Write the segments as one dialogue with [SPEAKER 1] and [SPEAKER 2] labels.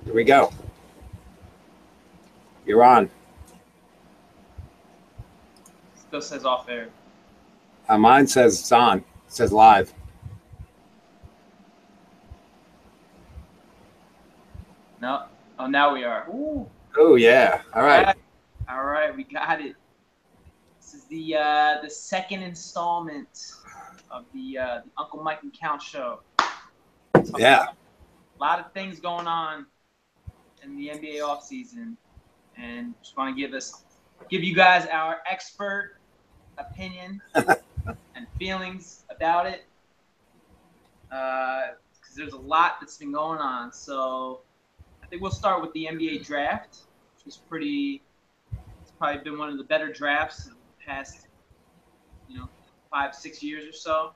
[SPEAKER 1] Here we go. You're on.
[SPEAKER 2] Still says off air.
[SPEAKER 1] Mine says it's on. It says live.
[SPEAKER 2] No. Oh, now we are. Ooh.
[SPEAKER 1] Oh yeah. All right.
[SPEAKER 2] All right, we got it. This is the second installment of the Uncle Mike and Count show.
[SPEAKER 1] Yeah.
[SPEAKER 2] A lot of things going on in the NBA offseason, and just want to give you guys our expert opinion and feelings about it, because there's a lot that's been going on. So I think we'll start with the NBA draft, which is it's probably been one of the better drafts of the past, 5-6 years or so.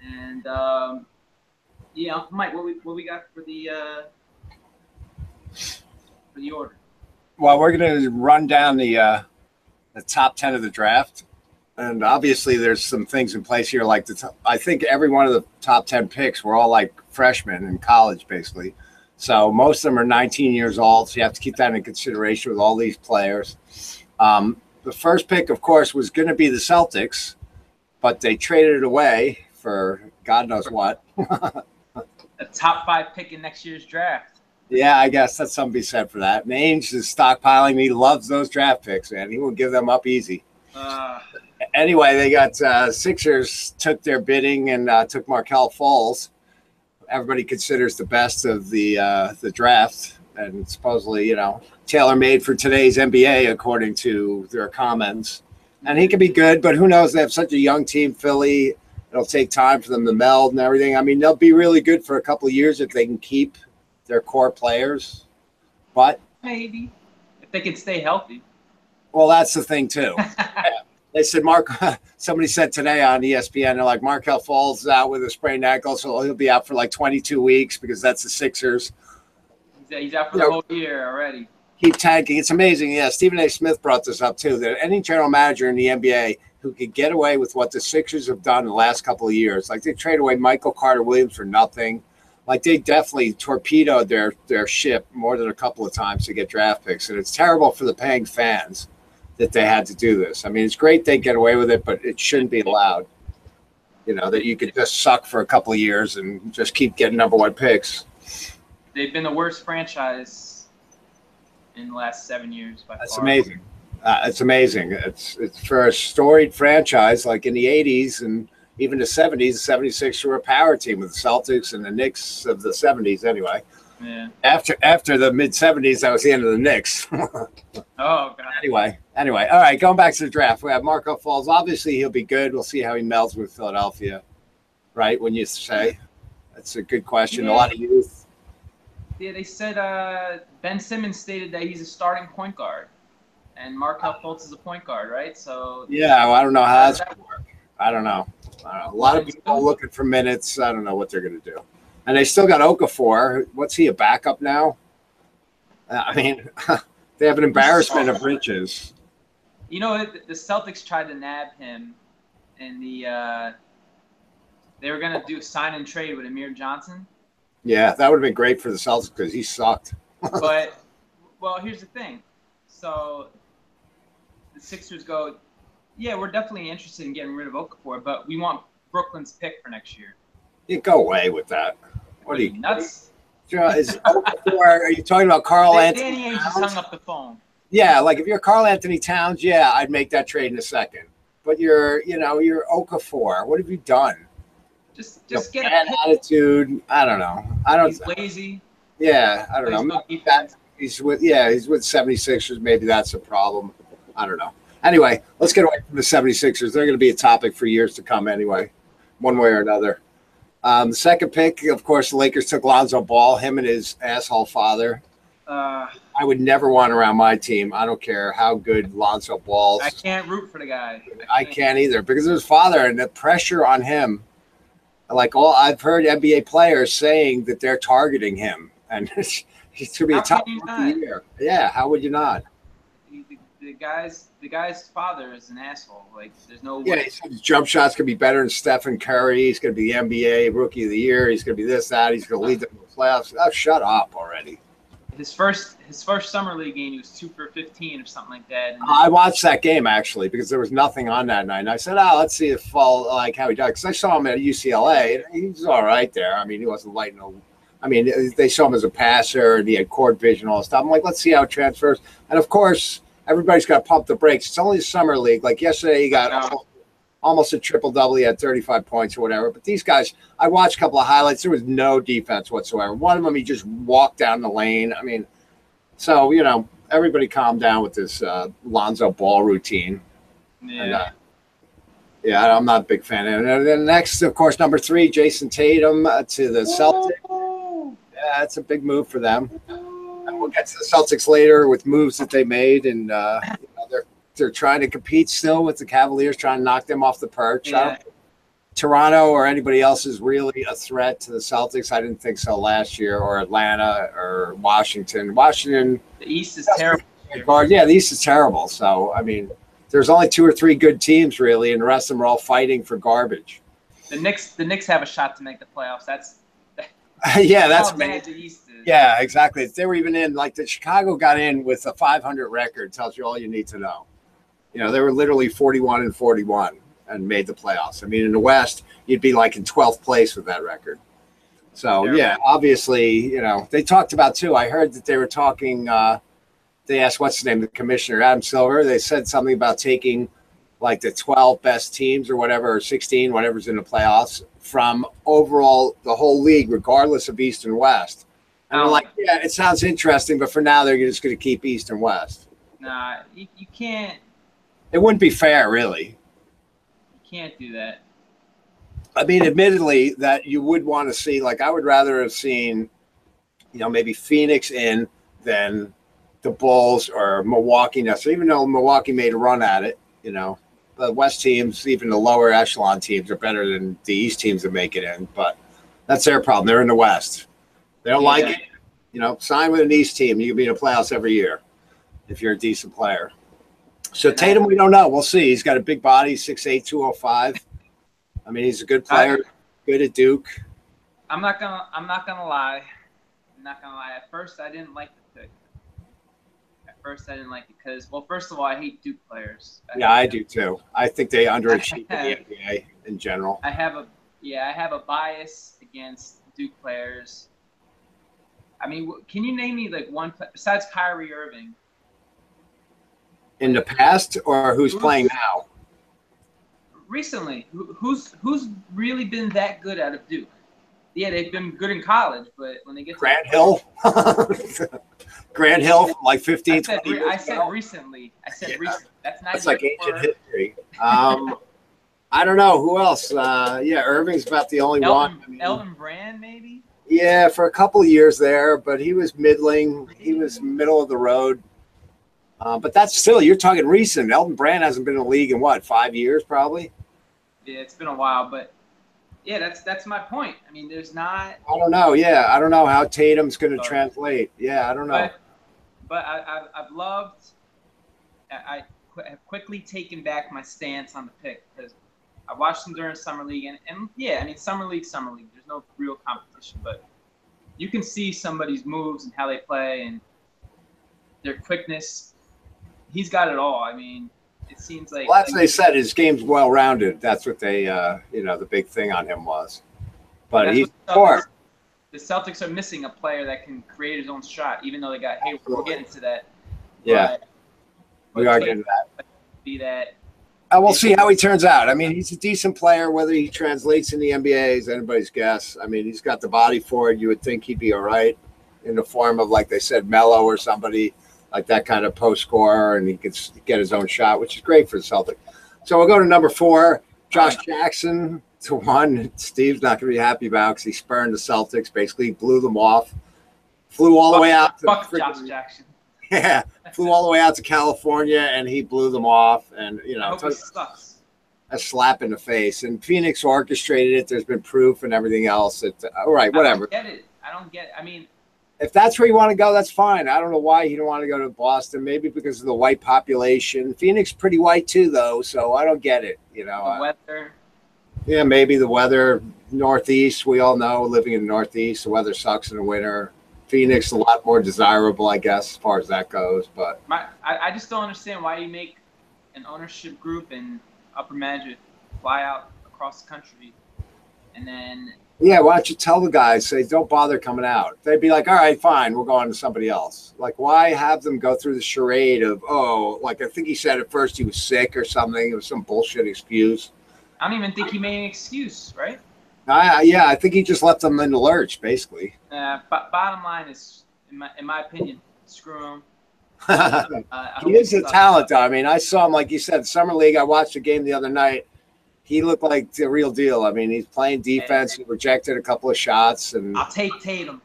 [SPEAKER 2] And Mike, what we got for the order?
[SPEAKER 1] Well, we're going to run down the top 10 of the draft. And obviously there's some things in place here. Like I think every one of the top 10 picks were all like freshmen in college, basically. So most of them are 19 years old. So you have to keep that in consideration with all these players. The first pick, of course, was going to be the Celtics, but they traded it away for God knows what.
[SPEAKER 2] A top 5 pick in next year's draft.
[SPEAKER 1] Yeah, I guess that's something to be said for that. And Ainge is stockpiling. He loves those draft picks, man. He will give them up easy. Anyway, they got Sixers took their bidding and took Markelle Fultz. Everybody considers the best of the draft, and supposedly, tailor-made for today's NBA, according to their comments. And he can be good, but who knows? They have such a young team, Philly. It'll take time for them to meld and everything. I mean, they'll be really good for a couple of years if they can keep their core players. But
[SPEAKER 2] maybe if they can stay healthy.
[SPEAKER 1] Well, that's the thing too. They said somebody said today on ESPN, they're like, Markelle Fultz is out with a sprained ankle, so he'll be out for like 22 weeks because that's the Sixers.
[SPEAKER 2] He's out for the whole year already.
[SPEAKER 1] Keep tanking. It's amazing. Yeah, Stephen A. Smith brought this up too, that any general manager in the NBA who could get away with what the Sixers have done in the last couple of years, like they traded away Michael Carter-Williams for nothing. Like they definitely torpedoed their ship more than a couple of times to get draft picks. And it's terrible for the paying fans that they had to do this. I mean, it's great they get away with it, but it shouldn't be allowed. That you could just suck for a couple of years and just keep getting number 1 picks.
[SPEAKER 2] They've been the worst franchise in the last 7 years by
[SPEAKER 1] That's
[SPEAKER 2] far.
[SPEAKER 1] amazing. It's amazing. It's for a storied franchise like in the 80s and even the 70s. The 76ers were a power team with the Celtics and the Knicks of the 70s anyway.
[SPEAKER 2] Yeah.
[SPEAKER 1] After the mid-70s, that was the end of the Knicks.
[SPEAKER 2] Oh, God.
[SPEAKER 1] Anyway. All right, going back to the draft. We have Markelle Fultz. Obviously, he'll be good. We'll see how he melds with Philadelphia, right, when you say? That's a good question.
[SPEAKER 2] Yeah.
[SPEAKER 1] A lot of youth.
[SPEAKER 2] Yeah, they said Ben Simmons stated that he's a starting point guard, and Markelle Fultz is a point guard, right? So
[SPEAKER 1] yeah, well, I don't know how that's going to work. I don't know. A lot of people are looking for minutes. I don't know what they're going to do. And they still got Okafor. What's he, a backup now? I mean, they have an embarrassment of riches.
[SPEAKER 2] The Celtics tried to nab him, and they were going to do sign and trade with Amir Johnson.
[SPEAKER 1] Yeah, that would have been great for the Celtics because he sucked.
[SPEAKER 2] But, well, here's the thing. So the Sixers go, yeah, we're definitely interested in getting rid of Okafor, but we want Brooklyn's pick for next year.
[SPEAKER 1] You go away with that. What are you
[SPEAKER 2] nuts?
[SPEAKER 1] Is Okafor, are you talking about Carl Anthony
[SPEAKER 2] Danny Ainge just hung up the phone.
[SPEAKER 1] Yeah, like if you're Carl Anthony Towns, yeah, I'd make that trade in a second. But you're Okafor. What have you done?
[SPEAKER 2] Just get
[SPEAKER 1] bad attitude. I don't know.
[SPEAKER 2] He's lazy.
[SPEAKER 1] Yeah, I don't know. He's with 76ers. Maybe that's a problem. I don't know. Anyway, let's get away from the 76ers. They're going to be a topic for years to come anyway, one way or another. The second pick, of course, the Lakers took Lonzo Ball, him and his asshole father. I would never want around my team. I don't care how good Lonzo Ball is.
[SPEAKER 2] I can't root for the guy.
[SPEAKER 1] I can't either because of his father and the pressure on him. Like I've heard NBA players saying that they're targeting him, and he's going to be a top of the year. Yeah, how would you not?
[SPEAKER 2] The guy's father is an asshole. Like, there's no way.
[SPEAKER 1] Yeah, his jump shots could be better than Stephen Curry. He's going to be the NBA Rookie of the Year. He's going to be this, that. He's going to lead the playoffs. Oh, shut up already.
[SPEAKER 2] His first summer league game, he was 2 for 15 or something like that. And
[SPEAKER 1] I watched that game actually because there was nothing on that night, and I said, "Oh, let's see if how he does." Because I saw him at UCLA, and he's all right there. I mean, he wasn't lighting no. I mean, they saw him as a passer, and he had court vision, all that stuff. I'm like, let's see how it transfers. And of course, everybody's got to pump the brakes. It's only a summer league. Like yesterday, he got almost a triple-double. He had 35 points or whatever. But these guys, I watched a couple of highlights. There was no defense whatsoever. One of them, he just walked down the lane. I mean, so, everybody calm down with this Lonzo Ball routine.
[SPEAKER 2] Yeah.
[SPEAKER 1] And, I'm not a big fan. And then next, of course, number 3, Jason Tatum to the Celtics. Yeah, it's a big move for them. And we'll get to the Celtics later with moves that they made. And they're trying to compete still with the Cavaliers, trying to knock them off the perch.
[SPEAKER 2] Yeah.
[SPEAKER 1] I don't think Toronto or anybody else is really a threat to the Celtics. I didn't think so last year, or Atlanta or Washington.
[SPEAKER 2] The East is terrible.
[SPEAKER 1] Yeah, the East is terrible. So, I mean, there's only 2 or 3 good teams, really, and the rest of them are all fighting for garbage.
[SPEAKER 2] The Knicks have a shot to make the playoffs. That's
[SPEAKER 1] that's
[SPEAKER 2] bad the East is.
[SPEAKER 1] Yeah, exactly. They were even in, like, the Chicago got in with a 500 record. Tells you all you need to know. They were literally 41-41 and made the playoffs. I mean, in the West, you'd be like in 12th place with that record. So, yeah, obviously, they talked about, too. I heard that they were talking they asked, what's his name, the commissioner, Adam Silver. They said something about taking, like, the 12 best teams or whatever, or 16, whatever's in the playoffs, from overall the whole league, regardless of East and West. And I'm like, yeah, it sounds interesting, but for now, they're just going to keep East and West.
[SPEAKER 2] Nah, you can't.
[SPEAKER 1] It wouldn't be fair, really.
[SPEAKER 2] You can't do that.
[SPEAKER 1] I mean, admittedly, that you would want to see, like, I would rather have seen, maybe Phoenix in than the Bulls or Milwaukee. Now, so even though Milwaukee made a run at it, the West teams, even the lower echelon teams, are better than the East teams that make it in. But that's their problem. They're in the West. They don't like it. Sign with an East team. You can be in the playoffs every year if you're a decent player. So Tatum, we don't know. We'll see. He's got a big body, 6'8", 205. I mean, he's a good player, good at Duke.
[SPEAKER 2] I'm not gonna lie. At first, I didn't like the pick. First, I didn't like it because, well, first of all, I hate Duke players.
[SPEAKER 1] I do too. I think they underachieve in the NBA in general.
[SPEAKER 2] I have a bias against Duke players. I mean, can you name me like one besides Kyrie Irving?
[SPEAKER 1] In the past, or who's playing now?
[SPEAKER 2] Recently, who's really been that good out of Duke? Yeah, they've been good in college, but when they get
[SPEAKER 1] Grant Hill. Grant Hill from like 15, 20 years
[SPEAKER 2] I said recently. Recently.
[SPEAKER 1] That's like ancient history. I don't know. Who else? Irving's about the only one. I mean,
[SPEAKER 2] Elton Brand, maybe?
[SPEAKER 1] Yeah, for a couple of years there, but he was middling. He was middle of the road. But that's still, you're talking recent. Elton Brand hasn't been in the league in, 5 years probably?
[SPEAKER 2] Yeah, it's been a while, but yeah, that's my point. I mean, there's not.
[SPEAKER 1] I don't know. Yeah, I don't know how Tatum's going to translate. Yeah, I don't know.
[SPEAKER 2] But I've loved. I have quickly taken back my stance on the pick because I watched them during summer league, and yeah, I mean summer league. There's no real competition, but you can see somebody's moves and how they play and their quickness. He's got it all. I mean, it seems like.
[SPEAKER 1] Well, as they said, his game's well-rounded. That's what they, the big thing on him was. But he's poor.
[SPEAKER 2] The Celtics are missing a player that can create his own shot, even though they got Hayward. We'll get into that.
[SPEAKER 1] Yeah, we are getting that.
[SPEAKER 2] Be that.
[SPEAKER 1] We'll see how he turns out. I mean, he's a decent player. Whether he translates in the NBA is anybody's guess. I mean, he's got the body for it. You would think he'd be all right in the form of, like they said, Melo or somebody like that kind of post scorer, and he could get his own shot, which is great for the Celtics. So we'll go to number 4, Josh Jackson to 1. Steve's not going to be happy about because he spurned the Celtics, basically blew them off, flew all the way out to
[SPEAKER 2] Josh Jackson.
[SPEAKER 1] Yeah, flew all the way out to California, and he blew them off. And
[SPEAKER 2] sucks.
[SPEAKER 1] A slap in the face. And Phoenix orchestrated it. There's been proof and everything else. All right, whatever.
[SPEAKER 2] I don't get it. I mean,
[SPEAKER 1] if that's where you want to go, that's fine. I don't know why you don't want to go to Boston. Maybe because of the white population. Phoenix pretty white too, though, so I don't get it.
[SPEAKER 2] The weather.
[SPEAKER 1] Yeah, maybe the weather, Northeast. We all know living in the Northeast, the weather sucks in the winter. Phoenix a lot more desirable, I guess, as far as that goes. But
[SPEAKER 2] I just don't understand why you make an ownership group and upper management fly out across the country, and then
[SPEAKER 1] yeah, why don't you tell the guys, say, don't bother coming out? They'd be like, all right, fine, we'll go on to somebody else. Like, why have them go through the charade of, oh, like I think he said at first he was sick or something. It was some bullshit excuse.
[SPEAKER 2] I don't even think he made an excuse, right?
[SPEAKER 1] Yeah, I think he just left them in the lurch, basically.
[SPEAKER 2] But bottom line is, in my opinion, screw him.
[SPEAKER 1] He is a talent, though. I mean, I saw him, like you said, Summer League. I watched the game the other night. He looked like the real deal. I mean, he's playing defense. He rejected a couple of shots. And
[SPEAKER 2] I'll take Tatum.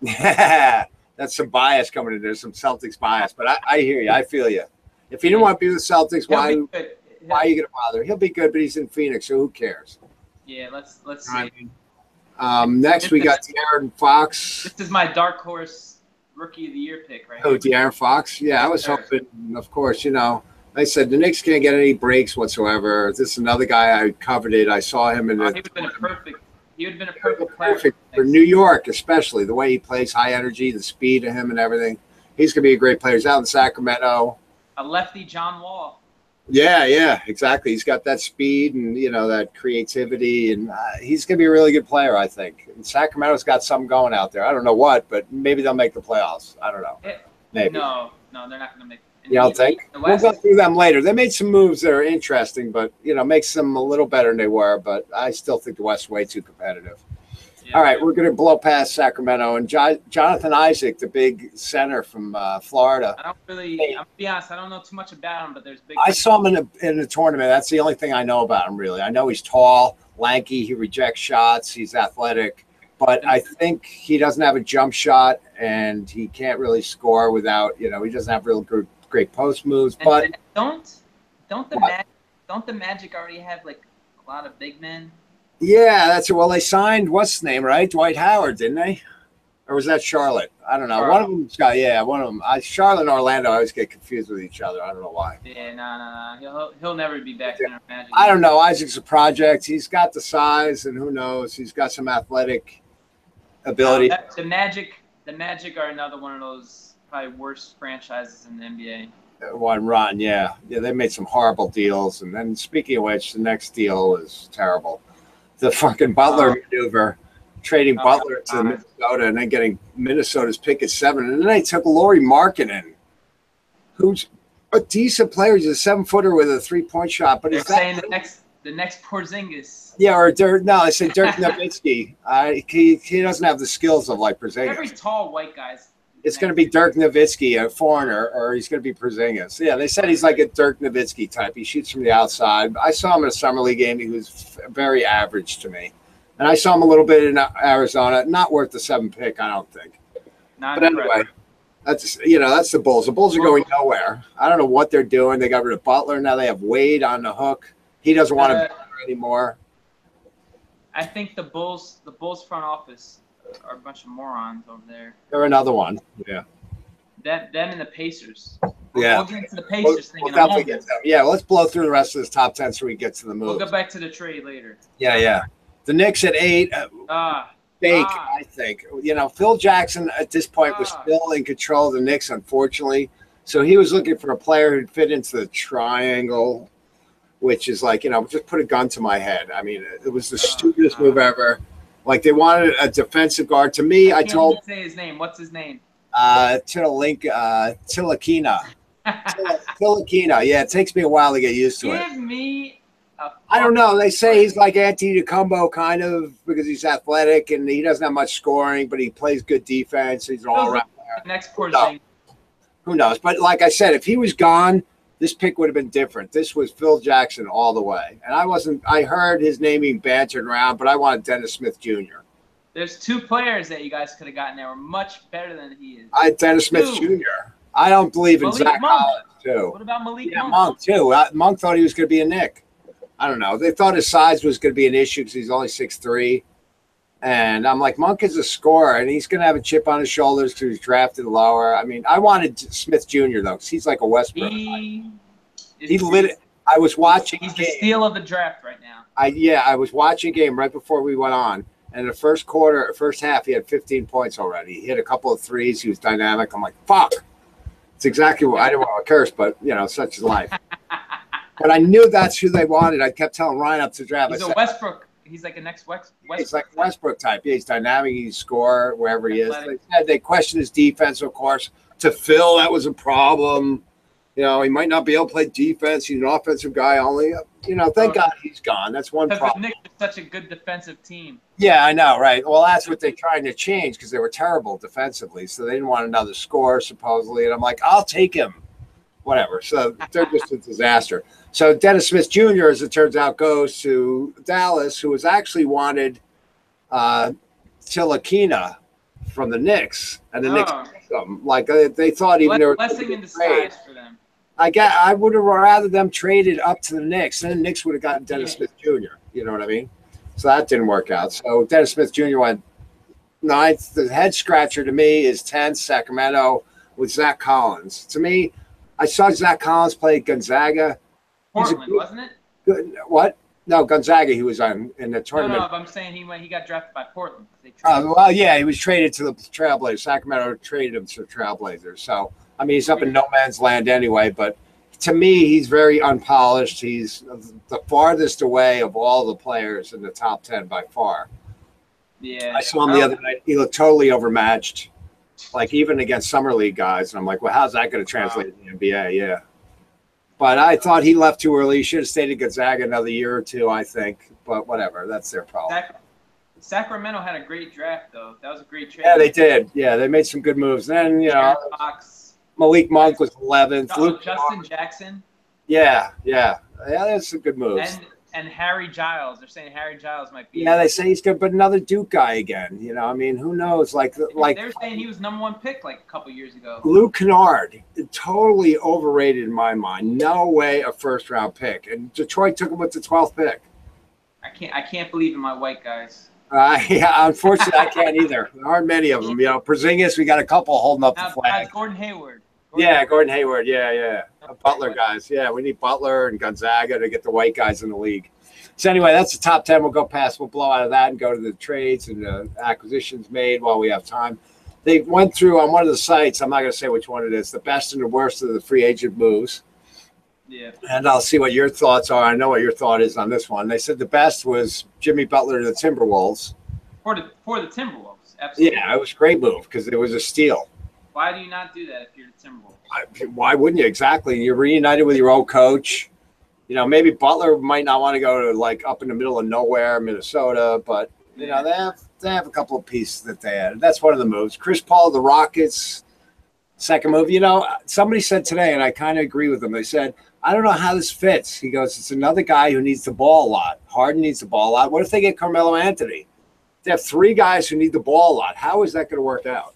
[SPEAKER 1] Yeah, that's some bias coming in there, some Celtics bias. But I hear you. I feel you. If he didn't want to be with the Celtics, why are you going to bother? He'll be good, but he's in Phoenix, so who cares?
[SPEAKER 2] Yeah, let's see.
[SPEAKER 1] I mean, next, we got De'Aaron Fox.
[SPEAKER 2] This is my dark horse Rookie of the Year pick, right?
[SPEAKER 1] Oh, De'Aaron Fox? Yeah, I was hoping, of course, I said the Knicks can't get any breaks whatsoever. This is another guy I coveted. I saw him in the.
[SPEAKER 2] He would have been a perfect player.
[SPEAKER 1] Perfect for New York, especially the way he plays, high energy, the speed of him, and everything. He's gonna be a great player. He's out in Sacramento.
[SPEAKER 2] A lefty, John Wall.
[SPEAKER 1] Yeah, exactly. He's got that speed and that creativity, and he's gonna be a really good player, I think. And Sacramento's got something going out there. I don't know what, but maybe they'll make the playoffs. I don't know. Maybe.
[SPEAKER 2] No, they're not gonna make.
[SPEAKER 1] You don't think? We'll go through them later. They made some moves that are interesting, but makes them a little better than they were. But I still think the West's way too competitive. Yeah. All right, we're going to blow past Sacramento and Jonathan Isaac, the big center from Florida.
[SPEAKER 2] I'm gonna be honest, I don't know too much about him, but there's big.
[SPEAKER 1] I saw him in a tournament. That's the only thing I know about him, really. I know he's tall, lanky. He rejects shots. He's athletic, but I think he doesn't have a jump shot, and he can't really score without. He doesn't have real great post moves, but
[SPEAKER 2] don't the Magic already have like a lot of big men?
[SPEAKER 1] Yeah, that's it. Well, they signed what's his name, right? Dwight Howard, didn't they? Or was that Charlotte? I don't know. Charlotte. One of them's got one of them. Charlotte and Orlando, I always get confused with each other. I don't know why.
[SPEAKER 2] Yeah, no. He'll never be back in our Magic.
[SPEAKER 1] I don't know. Isaac's a project. He's got the size, and who knows? He's got some athletic ability.
[SPEAKER 2] The Magic are another one of those probably worst franchises in the NBA.
[SPEAKER 1] One run, yeah. They made some horrible deals, and then speaking of which, the next deal is terrible. The fucking Butler maneuver, trading Butler to Minnesota, and then getting Minnesota's pick at 7, and then they took Lauri Markkanen, who's a decent player. He's a 7-footer with a 3-point shot, but
[SPEAKER 2] they're saying the next Porzingis.
[SPEAKER 1] Yeah, they say Dirk Nowitzki. He doesn't have the skills of like Porzingis.
[SPEAKER 2] Every tall white guy's.
[SPEAKER 1] It's going to be Dirk Nowitzki, a foreigner, or he's going to be Porzingis. Yeah, they said he's like a Dirk Nowitzki type. He shoots from the outside. I saw him in a summer league game. He was very average to me. And I saw him a little bit in Arizona. Not worth the 7 pick, I don't think. But anyway, that's the Bulls. The Bulls are going nowhere. I don't know what they're doing. They got rid of Butler. Now they have Wade on the hook. He doesn't want to be there anymore.
[SPEAKER 2] I think the Bulls front office are a bunch of morons over there.
[SPEAKER 1] They're another one. Yeah.
[SPEAKER 2] Them and the Pacers.
[SPEAKER 1] Yeah.
[SPEAKER 2] We'll get into the Pacers thing
[SPEAKER 1] we'll
[SPEAKER 2] in a moment.
[SPEAKER 1] Get them. Yeah, let's blow through the rest of this top 10 so we get to the moves.
[SPEAKER 2] We'll go back to the trade later.
[SPEAKER 1] Yeah. The Knicks at 8. Fake, I think. Phil Jackson at this point was still in control of the Knicks, unfortunately. So he was looking for a player who'd fit into the triangle, which is like, just put a gun to my head. I mean, it was the stupidest move ever. Like, they wanted a defensive guard. To me, I told...
[SPEAKER 2] say his name. What's his name?
[SPEAKER 1] Tilakina. Tilakina. Yeah, it takes me a while to get used to it.
[SPEAKER 2] Give me
[SPEAKER 1] I don't know. They say he's like Antetokounmpo kind of because he's athletic and he doesn't have much scoring, but he plays good defense. He's an all-around player.
[SPEAKER 2] Next portion.
[SPEAKER 1] Who knows? But like I said, if he was gone, this pick would have been different. This was Phil Jackson all the way. And I heard his name being bantered around, but I wanted Dennis Smith Jr.
[SPEAKER 2] There's 2 players that you guys could have gotten there were much better than he is.
[SPEAKER 1] Dennis Smith Jr. I don't believe in Zach Collins, too.
[SPEAKER 2] What about Malik
[SPEAKER 1] Monk? Monk, too. Monk thought he was going to be a Knick. I don't know. They thought his size was going to be an issue because he's only 6'3". And I'm like, Monk is a scorer, and he's going to have a chip on his shoulders because he's drafted lower. I mean, I wanted Smith Jr., though, because he's like a Westbrook. He lit it. I was watching.
[SPEAKER 2] He's the steal of the draft right now.
[SPEAKER 1] I was watching a game right before we went on, and in the first half, he had 15 points already. He hit a couple of threes. He was dynamic. I'm like, fuck. It's exactly what I didn't want to curse, but such is life. But I knew that's who they wanted. I kept telling Ryan up to draft.
[SPEAKER 2] He's a Westbrook. He's like a next Westbrook.
[SPEAKER 1] He's like Westbrook type. Yeah, he's dynamic. He score wherever he is. They questioned his defense, of course. To Phil, that was a problem. He might not be able to play defense. He's an offensive guy only. Thank God he's gone. That's one problem.
[SPEAKER 2] The Knicks are such a good defensive team.
[SPEAKER 1] Yeah, I know, right? Well, that's what they're trying to change because they were terrible defensively. So they didn't want another scorer, supposedly. And I'm like, I'll take him. Whatever. So they're just a disaster. So Dennis Smith Jr., as it turns out, goes to Dallas, who was actually wanted Tilakina from the Knicks. And the Knicks picked him. Like they thought even there was
[SPEAKER 2] blessing in disguise for them.
[SPEAKER 1] I would have rather them traded up to the Knicks. Then the Knicks would have gotten Dennis Smith Jr. You know what I mean? So that didn't work out. So Dennis Smith Jr. went 9th. The head scratcher to me is 10th, Sacramento, with Zach Collins. To me, I saw Zach Collins play Gonzaga.
[SPEAKER 2] Portland, wasn't it?
[SPEAKER 1] Good, what? No, Gonzaga. He was in the tournament.
[SPEAKER 2] No, but I'm saying he got drafted by Portland.
[SPEAKER 1] Well, yeah, he was traded to the Trailblazers. Sacramento traded him to the Trailblazers. So, I mean, he's up in no man's land anyway. But to me, he's very unpolished. He's the farthest away of all the players in the top 10 by far.
[SPEAKER 2] Yeah.
[SPEAKER 1] I saw him the other night. He looked totally overmatched, like even against Summer League guys. And I'm like, well, how's that going to translate to the NBA? Yeah. But I thought he left too early. He should have stayed at Gonzaga another year or two, I think. But whatever. That's their problem.
[SPEAKER 2] Sacramento had a great draft, though. That was a great trade.
[SPEAKER 1] Yeah, they did. Yeah, they made some good moves. Then, Malik Monk was 11th.
[SPEAKER 2] Justin Jackson.
[SPEAKER 1] Yeah, that's some good moves.
[SPEAKER 2] And Harry Giles. They're saying Harry Giles might be.
[SPEAKER 1] Yeah, they say he's good, but another Duke guy again. I mean, who knows? Like
[SPEAKER 2] they were saying he was #1 pick like a couple years ago.
[SPEAKER 1] Luke Kennard, totally overrated in my mind. No way a first-round pick. And Detroit took him with the 12th pick.
[SPEAKER 2] I can't believe in my white guys.
[SPEAKER 1] Yeah, unfortunately, I can't either. There aren't many of them. Porzingis, we got a couple holding up the flag.
[SPEAKER 2] Gordon Hayward.
[SPEAKER 1] Gordon Hayward. Yeah. Butler guys. Yeah, we need Butler and Gonzaga to get the white guys in the league. So anyway, that's the top 10. We'll go past. We'll blow out of that and go to the trades and the acquisitions made while we have time. They went through on one of the sites. I'm not going to say which one it is. The best and the worst of the free agent moves.
[SPEAKER 2] Yeah.
[SPEAKER 1] And I'll see what your thoughts are. I know what your thought is on this one. They said the best was Jimmy Butler to the Timberwolves.
[SPEAKER 2] For the Timberwolves, absolutely.
[SPEAKER 1] Yeah, it was a great move because it was a steal.
[SPEAKER 2] Why do you not do that if you're the Timberwolves?
[SPEAKER 1] Why wouldn't you? Exactly. You're reunited with your old coach. Maybe Butler might not want to go to like up in the middle of nowhere, Minnesota, but they have a couple of pieces that they added. That's one of the moves. Chris Paul, the Rockets, second move. Somebody said today, and I kind of agree with them. They said, I don't know how this fits. He goes, it's another guy who needs the ball a lot. Harden needs the ball a lot. What if they get Carmelo Anthony? They have 3 guys who need the ball a lot. How is that going to work out?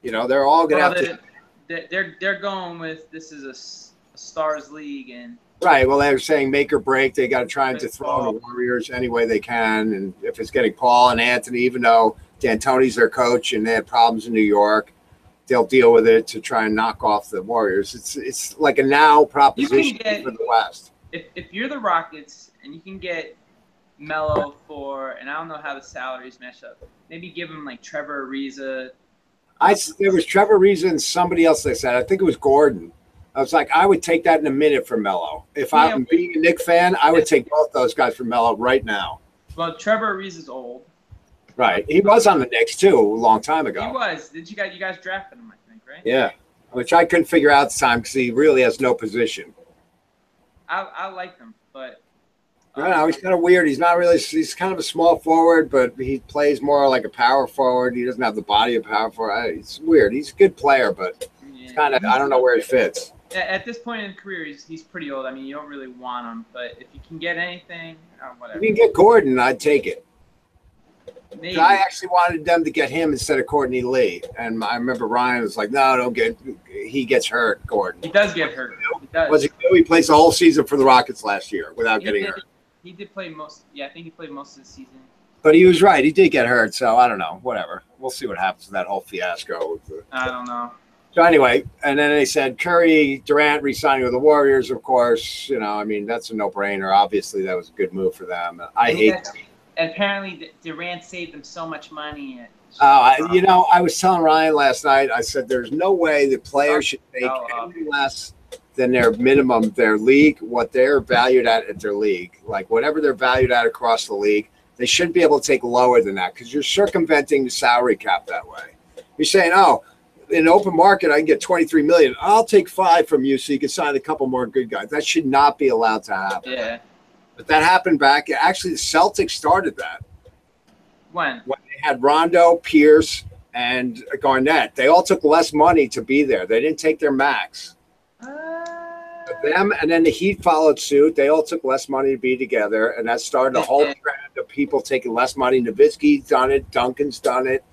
[SPEAKER 1] They're all going to have to.
[SPEAKER 2] They're going with this is a stars league and.
[SPEAKER 1] Right. Well, they're saying make or break. They got to try to throw the Warriors any way they can. And if it's getting Paul and Anthony, even though D'Antoni's their coach and they had problems in New York, they'll deal with it to try and knock off the Warriors. It's like a now proposition for the West.
[SPEAKER 2] If you're the Rockets and you can get Melo and I don't know how the salaries mesh up, maybe give him like Trevor Ariza.
[SPEAKER 1] There was Trevor Ariza and somebody else they said. I think it was Gordon. I was like, I would take that in a minute for Melo. If I'm being a Knick fan, I would take both those guys for Melo right now.
[SPEAKER 2] Well, Trevor Ariza's old.
[SPEAKER 1] Right. He was on the Knicks, too, a long time ago.
[SPEAKER 2] He was. Did you guys drafted him, I think, right?
[SPEAKER 1] Yeah. Which I couldn't figure out at the time because he really has no position.
[SPEAKER 2] I like him, but
[SPEAKER 1] I don't know. He's kind of weird. He's not really – he's kind of a small forward, but he plays more like a power forward. He doesn't have the body of a power forward. It's weird. He's a good player, but it's kind of – I don't know where he fits.
[SPEAKER 2] At this point in his career, he's pretty old. I mean, you don't really want him, but if you can get anything, whatever.
[SPEAKER 1] If you can get Gordon, I'd take it.
[SPEAKER 2] Maybe.
[SPEAKER 1] I actually wanted them to get him instead of Courtney Lee, and I remember Ryan was like, "No, don't get. He gets hurt, Gordon.
[SPEAKER 2] He does get hurt. He does.
[SPEAKER 1] Was he plays the whole season for the Rockets last year without getting hurt.
[SPEAKER 2] He did play most. Yeah, I think he played most of the season.
[SPEAKER 1] But he was right. He did get hurt, so I don't know. Whatever. We'll see what happens to that whole fiasco.
[SPEAKER 2] I don't know.
[SPEAKER 1] So anyway, and then they said Curry, Durant re-signing with the Warriors, of course. You know, I mean, that's a no-brainer. Obviously, that was a good move for them. I hate that.
[SPEAKER 2] Apparently, Durant saved them so much money.
[SPEAKER 1] You know, I was telling Ryan last night, I said there's no way the players should make any less than their minimum, their league, what they're valued at their league. Like whatever they're valued at across the league, they shouldn't be able to take lower than that because you're circumventing the salary cap that way. You're saying, oh, in the open market, I can get 23 million. I'll take 5 from you so you can sign a couple more good guys. That should not be allowed to happen.
[SPEAKER 2] Yeah.
[SPEAKER 1] But that happened back. Actually, the Celtics started that.
[SPEAKER 2] When
[SPEAKER 1] they had Rondo, Pierce, and Garnett. They all took less money to be there. They didn't take their max. Them and then the Heat followed suit. They all took less money to be together, and that started a whole trend of people taking less money. Nowitzki's done it. Duncan's done it.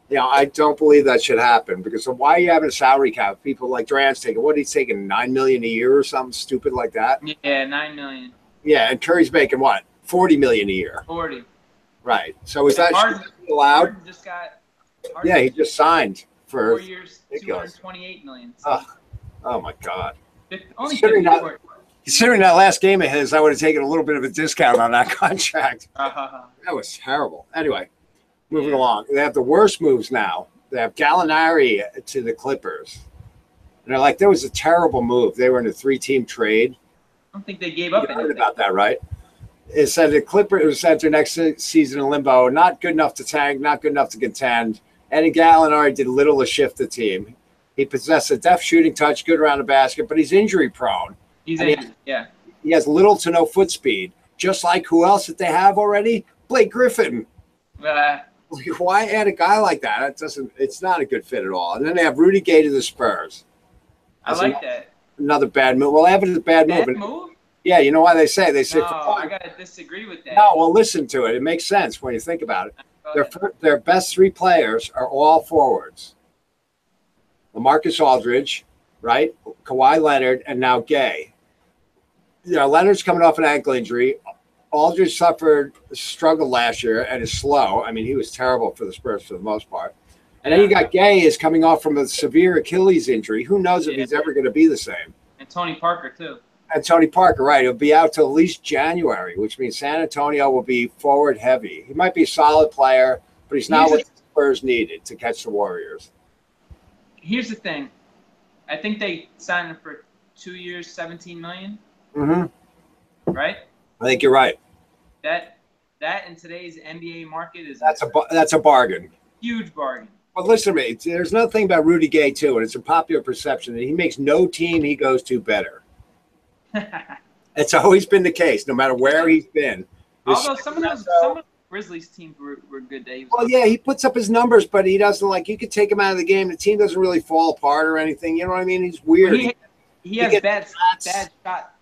[SPEAKER 1] You know, I don't believe that should happen because why are you having a salary cap? People like Durant's taking he's taking $9 million a year or something stupid like that.
[SPEAKER 2] Yeah, $9 million.
[SPEAKER 1] Yeah, and Curry's making what? $40 million a year.
[SPEAKER 2] 40.
[SPEAKER 1] Right. So is that allowed?
[SPEAKER 2] Harden just
[SPEAKER 1] he just signed for
[SPEAKER 2] 4 years, $228 million.
[SPEAKER 1] So. Oh my God.
[SPEAKER 2] Considering
[SPEAKER 1] that last game of his, I would have taken a little bit of a discount on that contract. That was terrible. Anyway, moving along. They have the worst moves now. They have Gallinari to the Clippers. And they're like, that was a terrible move. They were in a 3-team trade.
[SPEAKER 2] I don't think they gave up anything.
[SPEAKER 1] Heard about that, right? It said the Clippers enter next season in limbo. Not good enough to tank, not good enough to contend. Eddie Gallinari did little to shift the team. He possessed a deft shooting touch, good around the basket, but he's injury prone.
[SPEAKER 2] He's injured, yeah.
[SPEAKER 1] He has little to no foot speed. Just like who else that they have already? Blake Griffin. Why add a guy like that? It's not a good fit at all. And then they have Rudy Gay to the Spurs.
[SPEAKER 2] I like that.
[SPEAKER 1] Another bad move. Well, Evans is a bad move. Yeah, you know why they say? They say.
[SPEAKER 2] No, I gotta disagree with that.
[SPEAKER 1] No, well, listen to it. It makes sense when you think about it. Their best 3 players are all forwards. LaMarcus Aldridge, right? Kawhi Leonard, and now Gay. You know, Leonard's coming off an ankle injury. Aldridge struggled last year and is slow. I mean, he was terrible for the Spurs for the most part. And then you got Gay is coming off from a severe Achilles injury. Who knows if he's ever going to be the same?
[SPEAKER 2] And Tony Parker, too.
[SPEAKER 1] And Tony Parker, right. He'll be out till at least January, which means San Antonio will be forward heavy. He might be a solid player, but he's not what the Spurs needed to catch the Warriors.
[SPEAKER 2] Here's the thing. I think they signed him for 2 years, $17 million.
[SPEAKER 1] Mm-hmm.
[SPEAKER 2] Right?
[SPEAKER 1] I think you're right.
[SPEAKER 2] That in today's NBA market is
[SPEAKER 1] that's a bargain.
[SPEAKER 2] Huge bargain.
[SPEAKER 1] But listen to me. There's another thing about Rudy Gay too, and it's a popular perception that he makes no team he goes to better. It's always been the case, no matter where he's been.
[SPEAKER 2] Although some of Grizzlies teams were good days.
[SPEAKER 1] Well, yeah, he puts up his numbers, but he doesn't you could take him out of the game. The team doesn't really fall apart or anything. You know what I mean? He's weird.
[SPEAKER 2] He has bad shot.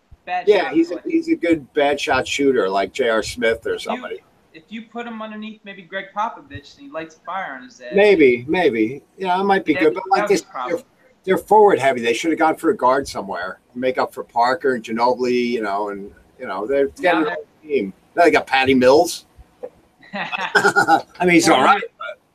[SPEAKER 1] Yeah, he's a good bad shot shooter like J.R. Smith or somebody.
[SPEAKER 2] If you put him underneath maybe Greg Popovich and he lights a fire on his ass.
[SPEAKER 1] Maybe. Yeah, it might be good. But like this, they're forward heavy. They should have gone for a guard somewhere. Make up for Parker and Ginobili, they're getting a team. Now they got Patty Mills. I mean, he's all right.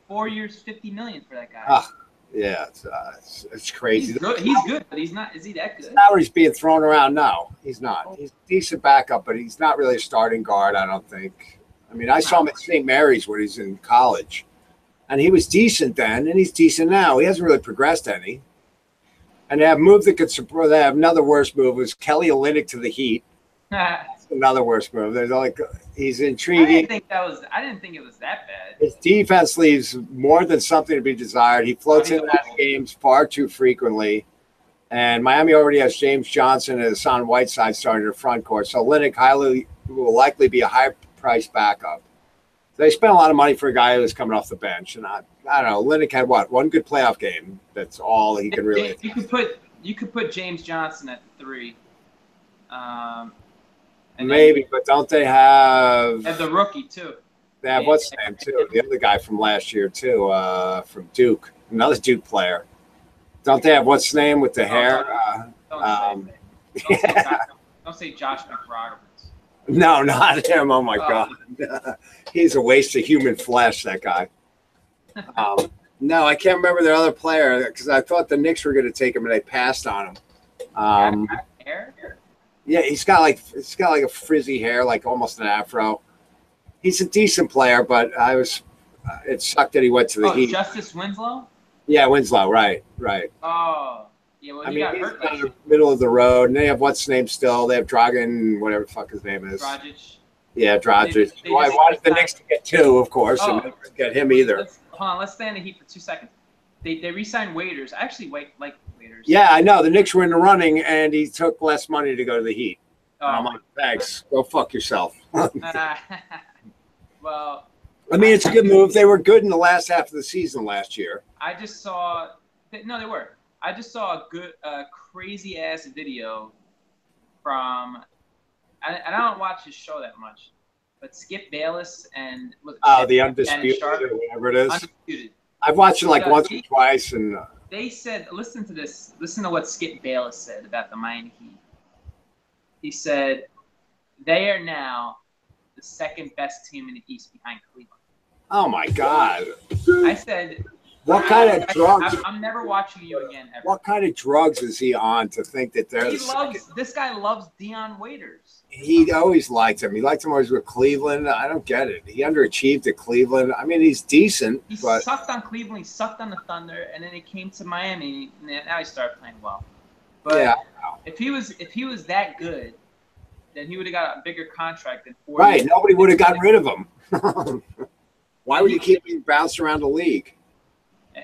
[SPEAKER 2] 4 years, $50 million for that guy.
[SPEAKER 1] Yeah, it's crazy.
[SPEAKER 2] He's good, but he's not. Is he that good?
[SPEAKER 1] Now he's being thrown around. No, he's not. He's a decent backup, but he's not really a starting guard, I don't think. I mean, I saw him at St. Mary's when he's in college, and he was decent then, and he's decent now. He hasn't really progressed any. And they have moved they have another worse move was Kelly Olynyk to the Heat. That's another worse move. He's intriguing.
[SPEAKER 2] I didn't think it was that bad.
[SPEAKER 1] His defense leaves more than something to be desired. He floats in out of games far too frequently. And Miami already has James Johnson and Hassan Whiteside starting the front court. So Olynyk will likely be a high-priced backup. They spent a lot of money for a guy who's coming off the bench. And I don't know. Olynyk had one good playoff game. That's all he can really.
[SPEAKER 2] You could put James Johnson at 3.
[SPEAKER 1] Maybe, but don't they have?
[SPEAKER 2] And the rookie too.
[SPEAKER 1] They have what's his name too? The other guy from last year too, from Duke, another Duke player. Don't they have what's his name with the hair?
[SPEAKER 2] Don't say Josh McRoberts.
[SPEAKER 1] No, not him. Oh my God, he's a waste of human flesh. That guy. No, I can't remember their other player because I thought the Knicks were going to take him and they passed on him.
[SPEAKER 2] Hair?
[SPEAKER 1] Yeah, he's got like a frizzy hair, like almost an afro. He's a decent player, but it sucked that he went to the Heat.
[SPEAKER 2] Justice Winslow?
[SPEAKER 1] Yeah, Winslow, right.
[SPEAKER 2] Oh, yeah, well, he got hurt.
[SPEAKER 1] He's in the middle of the road, and they have what's his name still. They have Dragan, whatever the fuck his name is.
[SPEAKER 2] Dragic.
[SPEAKER 1] Yeah, Dragic. Why did the Knicks get two, of course, and they didn't get him either?
[SPEAKER 2] Hold on, let's stay in the Heat for 2 seconds. They re-signed Waiters. I actually like Waiters.
[SPEAKER 1] Yeah, I know. The Knicks were in the running, and he took less money to go to the Heat. Oh. And I'm like, thanks. Go fuck yourself.
[SPEAKER 2] Well,
[SPEAKER 1] I mean, it's a good move. They were good in the last half of the season last year.
[SPEAKER 2] I just saw – no, they were. I just saw a good, crazy-ass video from – I don't watch his show that much, but Skip Bayless and –
[SPEAKER 1] the Undisputed or whatever it is.
[SPEAKER 2] Undisputed.
[SPEAKER 1] I've watched it like once or twice. And
[SPEAKER 2] they said – listen to this. Listen to what Skip Bayless said about the Miami Heat. He said, they are now the second best team in the East behind Cleveland.
[SPEAKER 1] Oh, my God.
[SPEAKER 2] I said –
[SPEAKER 1] what kind of drugs?
[SPEAKER 2] I'm never watching you again ever.
[SPEAKER 1] What kind of drugs is he on to think that they're
[SPEAKER 2] this guy loves Dion Waiters.
[SPEAKER 1] He always liked him. He liked him when he was with Cleveland. I don't get it. He underachieved at Cleveland. I mean, he's decent.
[SPEAKER 2] He sucked on Cleveland. He sucked on the Thunder, and then he came to Miami, and now he started playing well. But yeah. if he was that good, then he would have got a bigger contract than 4 years.
[SPEAKER 1] Right. Nobody would have gotten rid of him. Why would you keep being bounced around the league?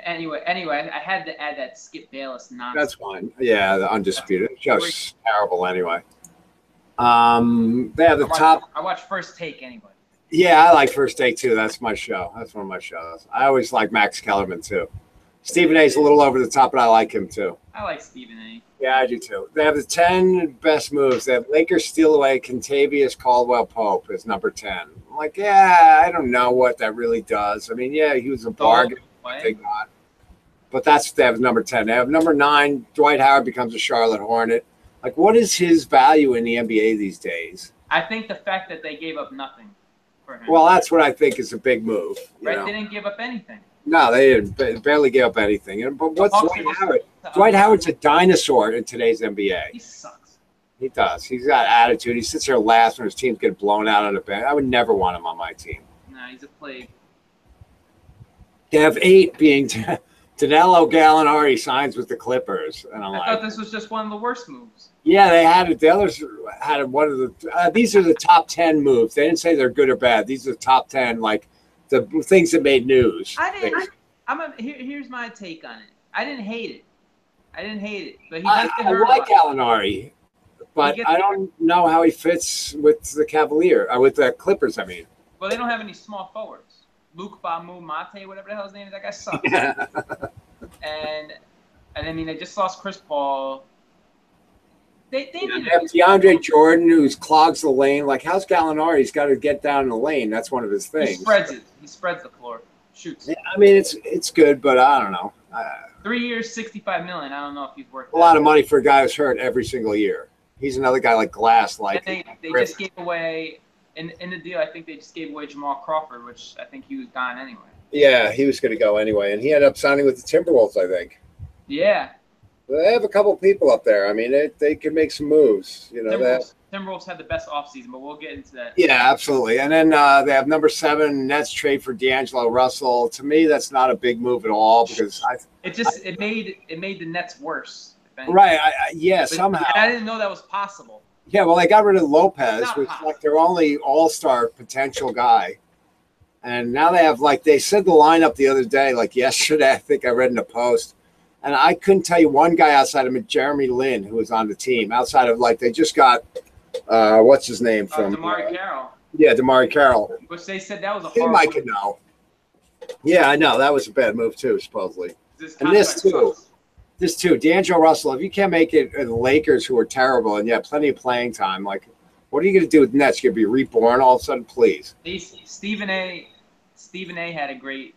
[SPEAKER 2] Anyway, I had to add that Skip Bayless nonsense.
[SPEAKER 1] That's fine. Yeah, the Undisputed. It's just terrible anyway. They have the top.
[SPEAKER 2] I watch First Take anyway.
[SPEAKER 1] Yeah, I like First Take too. That's my show. That's one of my shows. I always like Max Kellerman too. Stephen A's a little over the top, but I like him too.
[SPEAKER 2] I like Stephen A.
[SPEAKER 1] Yeah, I do too. They have the 10 best moves. They have Lakers steal away Kentavious Caldwell-Pope as number 10. I'm like, yeah, I don't know what that really does. I mean, yeah, he was a bargain. But that's they have number 10. They have number 9. Dwight Howard becomes a Charlotte Hornet. Like, what is his value in the NBA these days?
[SPEAKER 2] I think the fact that they gave up nothing for him.
[SPEAKER 1] Well, that's what I think is a big move.
[SPEAKER 2] Right? They didn't give up anything.
[SPEAKER 1] No, they didn't. They barely gave up anything. But what's Dwight Howard? Dwight Howard's a dinosaur in today's NBA.
[SPEAKER 2] He sucks.
[SPEAKER 1] He does. He's got attitude. He sits there last when his teams get blown out on the bench. I would never want him on my team.
[SPEAKER 2] No, he's a plague.
[SPEAKER 1] They have 8 being Danilo Gallinari signs with the Clippers, and I
[SPEAKER 2] thought this was just one of the worst moves.
[SPEAKER 1] Yeah, they had it. The others had one of the. These are the top 10 moves. They didn't say they're good or bad. These are the top 10, like the things that made news.
[SPEAKER 2] Here's my take on it. I didn't hate it. But
[SPEAKER 1] I like Gallinari, but I don't know how he fits with the with the Clippers. I mean,
[SPEAKER 2] well, they don't have any small forwards. Luke Bamu Mate, whatever the hell his name is, that guy sucks. and I mean, they just lost Chris Paul. They
[SPEAKER 1] have DeAndre Jordan, who clogs the lane. Like, how's Gallinari? He's got to get down in the lane. That's one of his things.
[SPEAKER 2] He spreads it. He spreads the floor. Shoots.
[SPEAKER 1] Yeah, I mean, it's good, but I don't know.
[SPEAKER 2] 3 years, $65 million. I don't know if he's worth
[SPEAKER 1] a lot of money for a guy who's hurt every single year. He's another guy like Glass. Like
[SPEAKER 2] they just gave away. In the deal, I think they just gave away Jamal Crawford, which I think he was gone anyway.
[SPEAKER 1] Yeah, he was going to go anyway, and he ended up signing with the Timberwolves, I think.
[SPEAKER 2] Yeah.
[SPEAKER 1] They have a couple people up there. I mean, they can make some moves. You know,
[SPEAKER 2] Timberwolves had the best offseason, but we'll get into that.
[SPEAKER 1] Yeah, absolutely. And then they have number 7, Nets trade for D'Angelo Russell. To me, that's not a big move at all because
[SPEAKER 2] it made the Nets worse.
[SPEAKER 1] Right. Somehow.
[SPEAKER 2] I didn't know that was possible.
[SPEAKER 1] Yeah, well, they got rid of Lopez, which is like their only all-star potential guy. And now they have, like, they said the lineup the other day, like yesterday, I think I read in a post. And I couldn't tell you one guy outside of Jeremy Lin who was on the team. Outside of, like, they just got, what's his name from?
[SPEAKER 2] DeMarre Carroll.
[SPEAKER 1] Yeah, DeMarre Carroll.
[SPEAKER 2] Which they said that was a horrible
[SPEAKER 1] move. He might know. Yeah, I know. That was a bad move, too, supposedly. And this, too. This too, D'Angelo Russell. If you can't make it in the Lakers, who are terrible, and you have plenty of playing time, like, what are you going to do with the Nets? You're going to be reborn all of a sudden, please.
[SPEAKER 2] Stephen A. had a great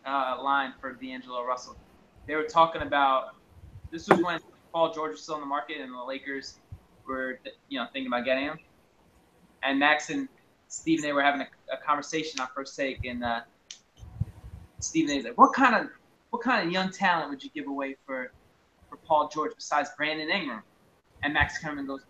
[SPEAKER 2] line for D'Angelo Russell. They were talking about this was when Paul George was still in the market, and the Lakers were thinking about getting him. And Max and Stephen A. were having a conversation on First Take, and Stephen A's like, what kind of young talent would you give away for Paul George besides Brandon Ingram? And Max Kellerman goes,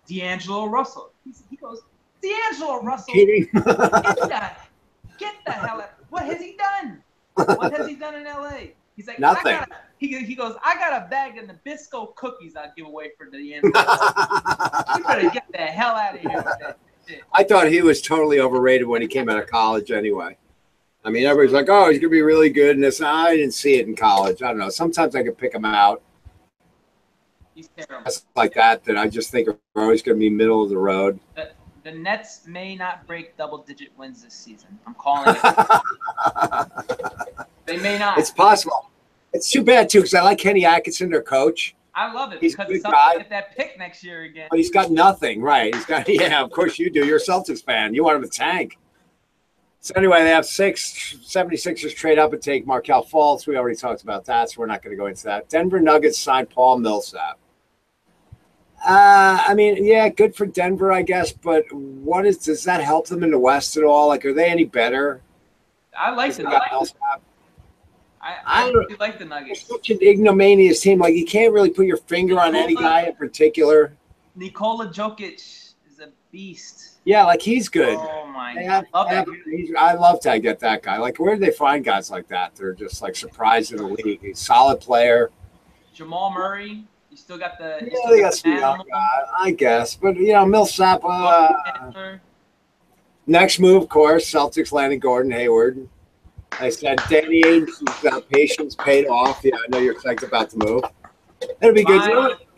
[SPEAKER 2] D'Angelo Russell. He goes, D'Angelo Russell?
[SPEAKER 1] Kidding?
[SPEAKER 2] Get the hell out. What has he done? What has he done in L.A.? He's like,
[SPEAKER 1] nothing.
[SPEAKER 2] He goes, I got a bag of Nabisco cookies I'd give away for D'Angelo Russell. You better get the hell out of here with that shit.
[SPEAKER 1] I thought he was totally overrated when he came out of college anyway. I mean, everybody's like, oh, he's going to be really good in this. I didn't see it in college. I don't know. Sometimes I could pick him out.
[SPEAKER 2] He's terrible.
[SPEAKER 1] That's like that I just think are always going to be middle of the road.
[SPEAKER 2] The Nets may not break double-digit wins this season. I'm calling it. They may not.
[SPEAKER 1] It's possible. It's too bad, too, because I like Kenny Atkinson, their coach.
[SPEAKER 2] I love it
[SPEAKER 1] He's
[SPEAKER 2] because
[SPEAKER 1] a good
[SPEAKER 2] the Celtics
[SPEAKER 1] guy.
[SPEAKER 2] get that pick next year again.
[SPEAKER 1] But he's got nothing, right? He's got, yeah, of course you do. You're a Celtics fan. You want him to tank. So anyway, they have 76ers trade up and take Markelle Fultz. We already talked about that, so we're not going to go into that. Denver Nuggets signed Paul Millsap. I mean, yeah, good for Denver, I guess, but does that help them in the West at all? Like, are they any better?
[SPEAKER 2] I like the Nuggets. I really like the Nuggets.
[SPEAKER 1] It's such an ignominious team. Like, you can't really put your finger on any guy in particular.
[SPEAKER 2] Nikola Jokic is a beast.
[SPEAKER 1] Yeah, like he's good.
[SPEAKER 2] Oh my God.
[SPEAKER 1] I love to get that guy. Like, where do they find guys like that? They're just like surprised in the league. He's a solid player.
[SPEAKER 2] Jamal Murray. You still got the.
[SPEAKER 1] Yeah, they got some young guy, I guess. But, you know, Millsap. Next move, of course, Celtics landing Gordon Hayward. I said Danny Ainge's patience paid off. Yeah, I know you're excited about the move. That'll be good.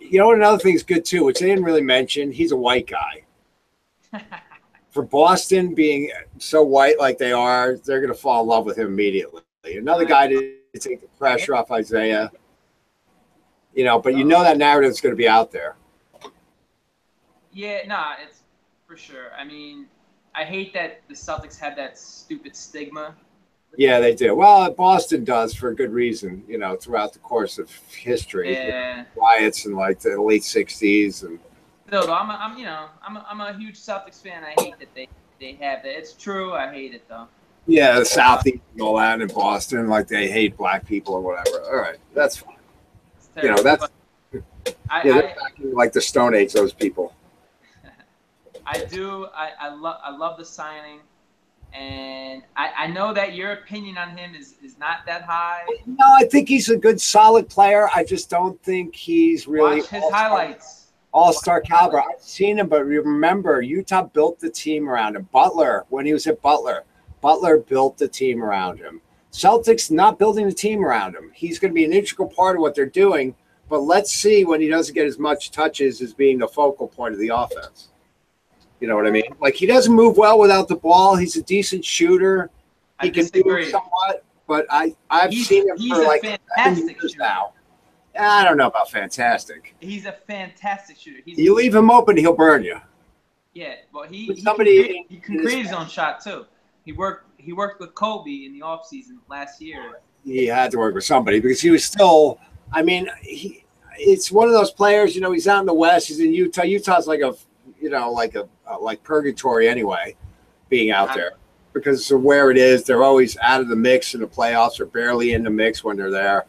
[SPEAKER 1] You know what? Another thing's good, too, which they didn't really mention. He's a white guy. For Boston being so white like they are, they're going to fall in love with him immediately. Another guy to take the pressure off Isaiah. You know, but you know that narrative's going to be out there.
[SPEAKER 2] Yeah, nah, it's for sure. I mean, I hate that the Celtics have that stupid stigma.
[SPEAKER 1] Yeah, they do. Well, Boston does for a good reason, you know, throughout the course of history.
[SPEAKER 2] Yeah.
[SPEAKER 1] Riots in like the late 60s. And
[SPEAKER 2] still, though, I'm a huge Celtics fan. I hate that they have that. It's true. I hate it, though.
[SPEAKER 1] Yeah, the Southeast and all that in Boston, like they hate black people or whatever. All right, that's fine. You know, that's they're back in like the Stone Age, those people.
[SPEAKER 2] I do. I love the signing. And I know that your opinion on him is not that high.
[SPEAKER 1] No, I think he's a good, solid player. I just don't think he's really
[SPEAKER 2] watch his highlights.
[SPEAKER 1] All-star caliber. I've seen him, but remember, Utah built the team around him. Butler, when he was at Butler built the team around him. Celtics not building the team around him. He's going to be an integral part of what they're doing, but let's see when he doesn't get as much touches as being the focal point of the offense. You know what I mean? Like, he doesn't move well without the ball. He's a decent shooter. He can do it somewhat, but I've seen him for like 7 years now. I don't know about fantastic.
[SPEAKER 2] He's a fantastic shooter.
[SPEAKER 1] You leave him open, he'll burn you.
[SPEAKER 2] Yeah, well, he can create his own shot too. He worked with Kobe in the offseason last year. He
[SPEAKER 1] had to work with somebody because he was still. I mean, it's one of those players. You know, he's out in the West. He's in Utah. Utah's like a, you know, like purgatory anyway, being out there because of where it is. They're always out of the mix in the playoffs or barely in the mix when they're there.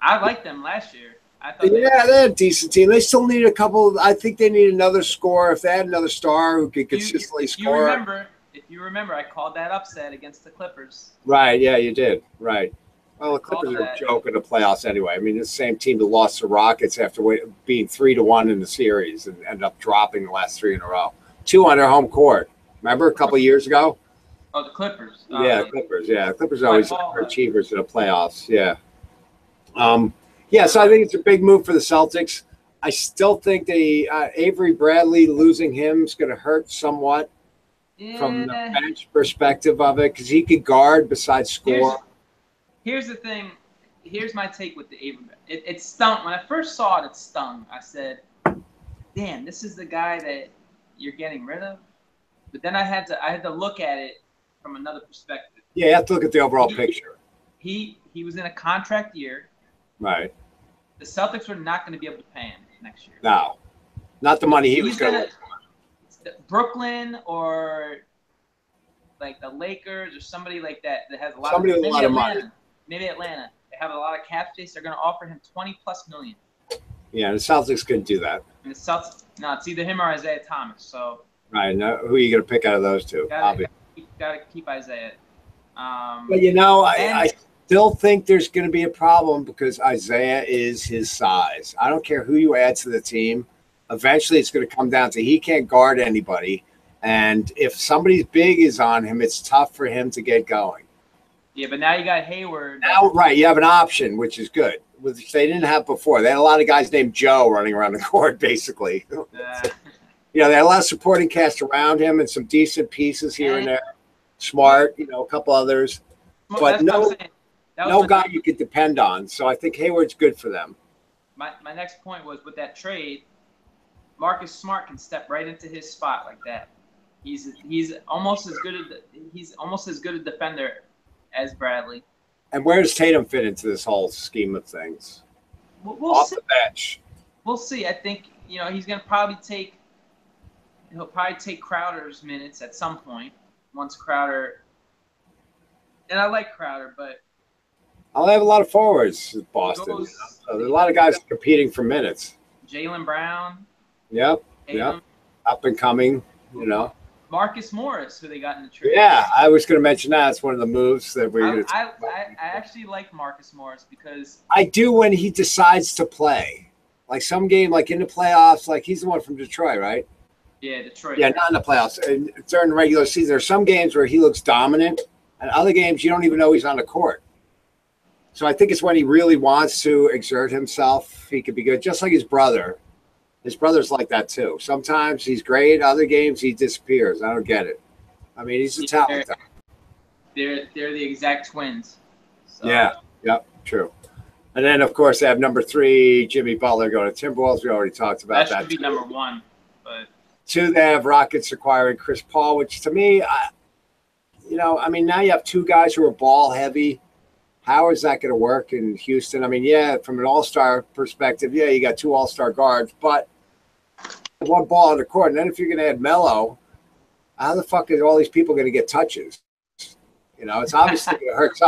[SPEAKER 2] I liked them last year. I thought
[SPEAKER 1] they're a decent team. They still need a couple. I think they need another scorer. If they had another star who could consistently score.
[SPEAKER 2] If you remember, I called that upset against the Clippers.
[SPEAKER 1] Right. Yeah, you did. Right. Well, the Clippers are a joke in the playoffs anyway. I mean, it's the same team that lost the Rockets after being 3-1 in the series and ended up dropping the last 3 in a row. 2 on their home court. Remember a couple of years ago?
[SPEAKER 2] Oh, the Clippers.
[SPEAKER 1] Yeah, Clippers. Yeah, Clippers always are achievers in the playoffs. Yeah. So I think it's a big move for the Celtics. I still think Avery Bradley losing him is going to hurt somewhat from the bench perspective of it because he could guard besides score.
[SPEAKER 2] Here's the thing. Here's my take with the Avery. It stung. When I first saw it stung. I said, damn, this is the guy that you're getting rid of. But then I had to look at it from another perspective.
[SPEAKER 1] Yeah, you have to look at the overall picture.
[SPEAKER 2] He was in a contract year.
[SPEAKER 1] Right.
[SPEAKER 2] The Celtics were not going to be able to pay him next year.
[SPEAKER 1] No. Not the money he was going to.
[SPEAKER 2] Brooklyn or like the Lakers or somebody like that has a lot
[SPEAKER 1] of money.
[SPEAKER 2] maybe Atlanta. They have a lot of cap space. They're going to offer him $20+ million.
[SPEAKER 1] Yeah, the Celtics couldn't do that.
[SPEAKER 2] And the Celtics, no, it's either him or Isaiah Thomas. So
[SPEAKER 1] right, no, who are you going to pick out of those two?
[SPEAKER 2] Got to keep Isaiah.
[SPEAKER 1] But I still think there's going to be a problem because Isaiah is his size. I don't care who you add to the team. Eventually, it's going to come down to he can't guard anybody. And if somebody's big is on him, it's tough for him to get going.
[SPEAKER 2] Yeah, but now you got Hayward.
[SPEAKER 1] Now, right, you have an option, which is good, which they didn't have before. They had a lot of guys named Joe running around the court, basically. They had a lot of supporting cast around him and some decent pieces here and there. Smart, a couple others. But no guy you could depend on. So I think Hayward's good for them.
[SPEAKER 2] My next point was with that trade, Marcus Smart can step right into his spot like that. He's almost as good a defender as Bradley.
[SPEAKER 1] And where does Tatum fit into this whole scheme of things?
[SPEAKER 2] We'll
[SPEAKER 1] Off
[SPEAKER 2] see.
[SPEAKER 1] the bench.
[SPEAKER 2] We'll see. I think he's gonna probably take Crowder's minutes at some point once Crowder. And I like Crowder, but
[SPEAKER 1] I'll have a lot of forwards in Boston. So there's a lot of guys competing for minutes.
[SPEAKER 2] Jaylen Brown.
[SPEAKER 1] Yep. Up and coming.
[SPEAKER 2] Marcus Morris, who they got in the trade.
[SPEAKER 1] Yeah, I was going to mention that. It's one of the moves that we're going to
[SPEAKER 2] I actually like Marcus Morris because
[SPEAKER 1] I do when he decides to play. Like some game, like in the playoffs, like he's the one from Detroit, right?
[SPEAKER 2] Yeah, Detroit.
[SPEAKER 1] Yeah, not in the playoffs. And during the regular season, there's some games where he looks dominant, and other games you don't even know he's on the court. So I think it's when he really wants to exert himself, he could be good, just like his brother. His brother's like that too. Sometimes he's great. Other games he disappears. I don't get it. I mean, he's a talent.
[SPEAKER 2] They're the exact twins. So.
[SPEAKER 1] Yeah. Yep. True. And then of course they have number 3, Jimmy Butler going to Timberwolves. We already talked about that.
[SPEAKER 2] That should be number 1. But
[SPEAKER 1] 2, they have Rockets acquiring Chris Paul, which to me, now you have 2 guys who are ball heavy. How is that going to work in Houston? I mean, yeah, from an all-star perspective, yeah, you got 2 all-star guards, but one ball on the court. And then if you're going to add Melo, how the fuck are all these people going to get touches? It's obviously going to hurt.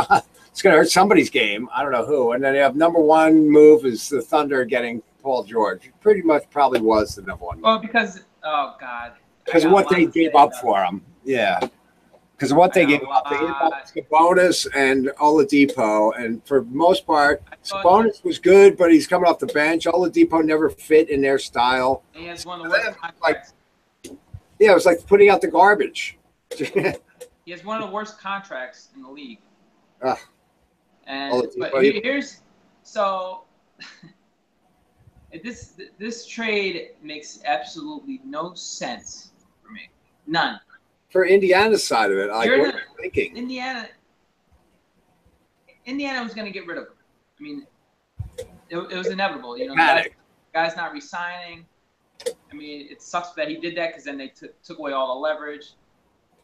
[SPEAKER 1] It's going to hurt somebody's game. I don't know who. And then you have number 1 move is the Thunder getting Paul George. Pretty much probably was the number 1 move.
[SPEAKER 2] Well, because
[SPEAKER 1] of what they gave up for him. Yeah. Because of what they gave up. They gave up Sabonis and Oladipo. And for the most part, Sabonis was good, but he's coming off the bench. Oladipo never fit in their style.
[SPEAKER 2] He has one of the worst contracts.
[SPEAKER 1] It was like putting out the garbage.
[SPEAKER 2] He has one of the worst contracts in the league. This trade makes absolutely no sense for me. None.
[SPEAKER 1] For Indiana's side of it, what are you thinking?
[SPEAKER 2] Indiana was going to get rid of him. I mean, it was inevitable. Guys not re-signing. I mean, it sucks that he did that because then they took away all the leverage.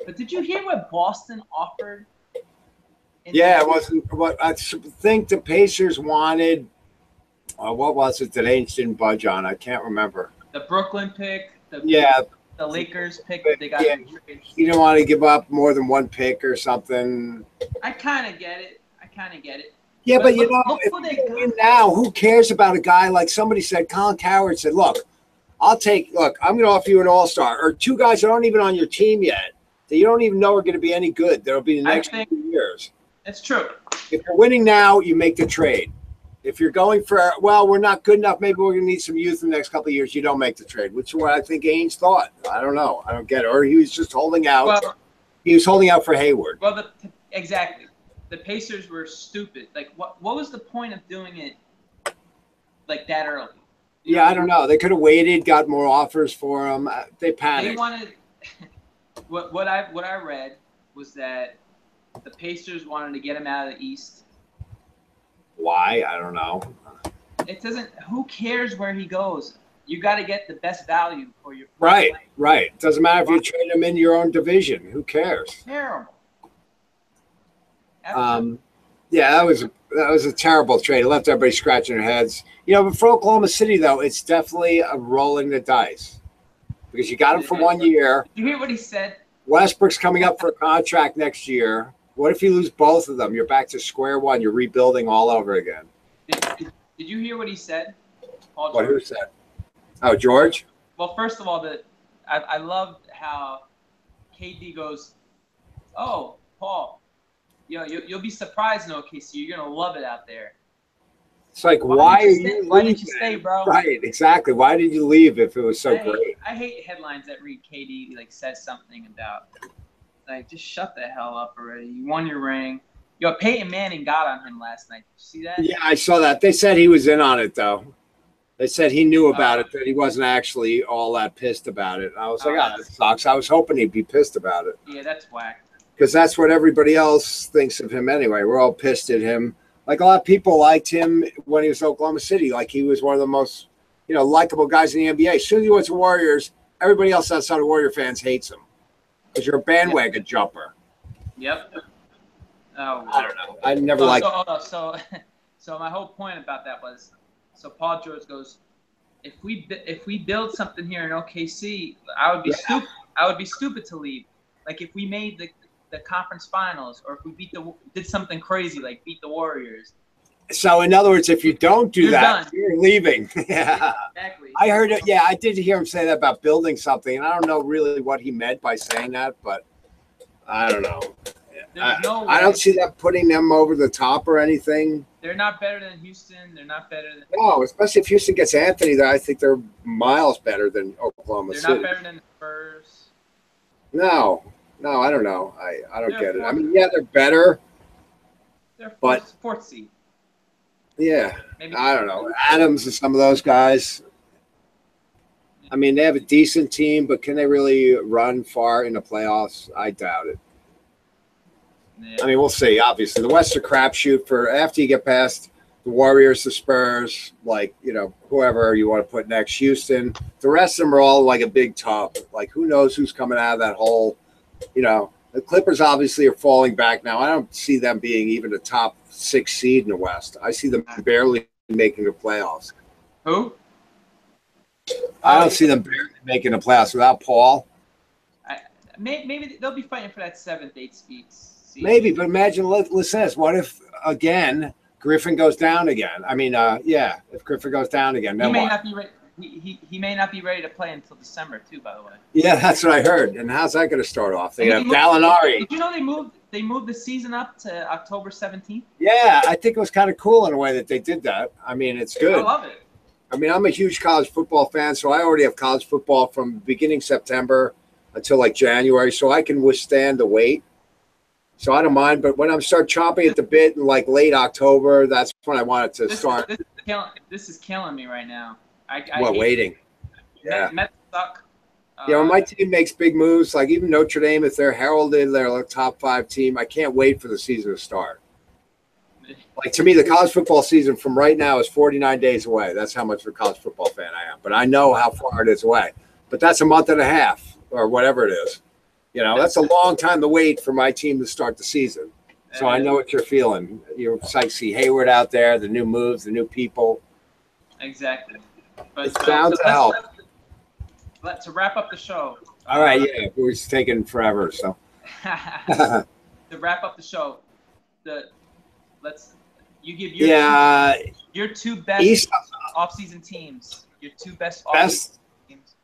[SPEAKER 2] But did you hear what Boston offered?
[SPEAKER 1] Yeah, it wasn't what I think the Pacers wanted. What was it that Ainge didn't budge on? I can't remember.
[SPEAKER 2] The Brooklyn pick. The Lakers pick that they got.
[SPEAKER 1] Yeah, you don't want to give up more than 1 pick or something.
[SPEAKER 2] I kind of get it.
[SPEAKER 1] Yeah, but if they win now, who cares about a guy like somebody said? Colin Cowherd said, "Look, I'm going to offer you an all-star or 2 guys that aren't even on your team yet that you don't even know are going to be any good. That'll be the next 2 years."
[SPEAKER 2] That's true.
[SPEAKER 1] If you're winning now, you make the trade. If you're going for, we're not good enough, maybe we're going to need some youth in the next couple of years, you don't make the trade, which is what I think Ainge thought. I don't know. I don't get it. Or he was just holding out.
[SPEAKER 2] Well,
[SPEAKER 1] he was holding out for Hayward.
[SPEAKER 2] Well, exactly. The Pacers were stupid. Like, what was the point of doing it like that early?
[SPEAKER 1] I don't know. They could have waited, got more offers for him. They panicked.
[SPEAKER 2] They wanted – what I read was that the Pacers wanted to get him out of the East.
[SPEAKER 1] Why? I don't know.
[SPEAKER 2] It doesn't. Who cares where he goes? You got to get the best value for your
[SPEAKER 1] right. It doesn't matter if you trade him in your own division. Who cares?
[SPEAKER 2] Terrible.
[SPEAKER 1] That was a terrible trade. It left everybody scratching their heads. But for Oklahoma City though, it's definitely a rolling the dice because you got him for 1 year.
[SPEAKER 2] You hear what he said?
[SPEAKER 1] Westbrook's coming up for a contract next year. What if you lose both of them? You're back to square one. You're rebuilding all over again.
[SPEAKER 2] Did you hear what he said? Paul
[SPEAKER 1] What?
[SPEAKER 2] George?
[SPEAKER 1] Who said? Oh, George?
[SPEAKER 2] Well, first of all, I loved how KD goes, "Oh, Paul, you'll be surprised in OKC. You're gonna love it out there."
[SPEAKER 1] It's like, why
[SPEAKER 2] didn't you stay, bro?
[SPEAKER 1] Right, exactly. Why did you leave if it was so great?
[SPEAKER 2] I hate headlines that read KD like says something about, like, just shut the hell up already. You won your ring. Yo, Peyton Manning got on him last night. Did you see that?
[SPEAKER 1] Yeah, I saw that. They said he was in on it, though. They said he knew about it, that he wasn't actually all that pissed about it. I was like, that sucks. I was hoping he'd be pissed about it.
[SPEAKER 2] Yeah, that's whack.
[SPEAKER 1] Because that's what everybody else thinks of him anyway. We're all pissed at him. Like, a lot of people liked him when he was in Oklahoma City. Like, he was one of the most, likable guys in the NBA. As soon as he went to Warriors, everybody else outside of Warrior fans hates him. Because you're a bandwagon jumper.
[SPEAKER 2] Yep. Oh,
[SPEAKER 1] I don't know. I never liked
[SPEAKER 2] So my whole point about that was, so Paul George goes, if we build something here in OKC, I would be stupid to leave. Like, if we made the conference finals, or if we did something crazy like beat the Warriors. So
[SPEAKER 1] in other words, if you don't do that,
[SPEAKER 2] done.
[SPEAKER 1] You're leaving. Yeah.
[SPEAKER 2] Exactly.
[SPEAKER 1] I heard it. Yeah, I did hear him say that about building something, and I don't know really what he meant by saying that, but I don't know. I don't see that putting them over the top or anything.
[SPEAKER 2] They're not better than Houston. They're not better than.
[SPEAKER 1] No, especially if Houston gets Anthony, I think they're miles better than Oklahoma City.
[SPEAKER 2] They're not better than the Spurs.
[SPEAKER 1] No, I don't know. I don't get it. I mean, yeah, they're better.
[SPEAKER 2] They're fourth seed.
[SPEAKER 1] Yeah,
[SPEAKER 2] maybe
[SPEAKER 1] I don't know. Adams and some of those guys. I mean, they have a decent team, but can they really run far in the playoffs? I doubt it. Yeah. I mean, we'll see. Obviously, the West's a crapshoot for after you get past the Warriors, the Spurs, whoever you want to put next, Houston. The rest of them are all like a big tub. Like, who knows who's coming out of that hole? The Clippers obviously are falling back now. I don't see them being even a top 6 seed in the West. I see them barely making the playoffs.
[SPEAKER 2] Who?
[SPEAKER 1] I don't see them barely making the playoffs without Paul.
[SPEAKER 2] Maybe they'll be fighting for that 7th, 8th seed.
[SPEAKER 1] Maybe, but imagine, listen to this. What if, again, Griffin goes down again? I mean, if Griffin goes down again, then
[SPEAKER 2] he may not be ready. He may not be ready to play until December too. By the way.
[SPEAKER 1] Yeah, that's what I heard. And how's that going to start off? They have Gallinari.
[SPEAKER 2] Did you know they moved the season up to October 17th?
[SPEAKER 1] Yeah, I think it was kind of cool in a way that they did that. I mean, it's good.
[SPEAKER 2] I love it.
[SPEAKER 1] I mean, I'm a huge college football fan, so I already have college football from beginning September until like January, so I can withstand the wait. So I don't mind, but when I start chomping at the bit in like late October, that's when I want it to start.
[SPEAKER 2] This is killing me right now.
[SPEAKER 1] Waiting? Yeah.
[SPEAKER 2] Mets suck.
[SPEAKER 1] When my team makes big moves, like even Notre Dame, if they're heralded, they're a top 5 team. I can't wait for the season to start. Like, to me, the college football season from right now is 49 days away. That's how much of a college football fan I am. But I know how far it is away. But that's a month and a half or whatever it is. That's a long time to wait for my team to start the season. So I know what you're feeling. You're psyched to see Hayward out there, the new moves, the new people.
[SPEAKER 2] Exactly. But
[SPEAKER 1] it's bound to help.
[SPEAKER 2] To wrap up the show.
[SPEAKER 1] All right, yeah. We're taking forever, so.
[SPEAKER 2] To wrap up the show, you give your two best off-season teams. Your two best off-season teams.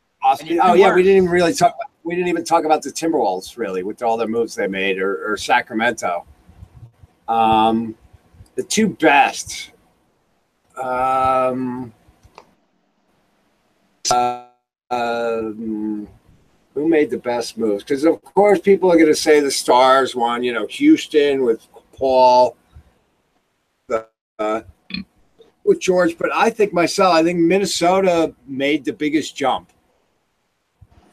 [SPEAKER 1] We didn't even talk about the Timberwolves really with all the moves they made or Sacramento. The two best. Who made the best moves? Because of course people are going to say the Stars won. Houston with Paul, with George. But I think Minnesota made the biggest jump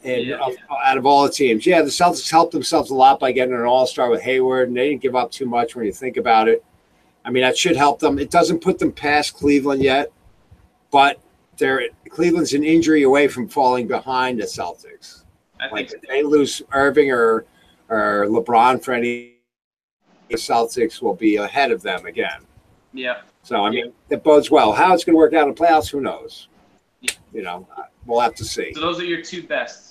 [SPEAKER 1] out of all the teams. Yeah, the Celtics helped themselves a lot by getting an all-star with Hayward, and they didn't give up too much when you think about it. I mean, that should help them. It doesn't put them past Cleveland yet, but Cleveland's an injury away from falling behind the Celtics. If they lose Irving or LeBron for any, the Celtics will be ahead of them again.
[SPEAKER 2] Yeah.
[SPEAKER 1] So, I mean, it bodes well. How it's going to work out in the playoffs, who knows? Yeah. We'll have to see.
[SPEAKER 2] So those are your two best.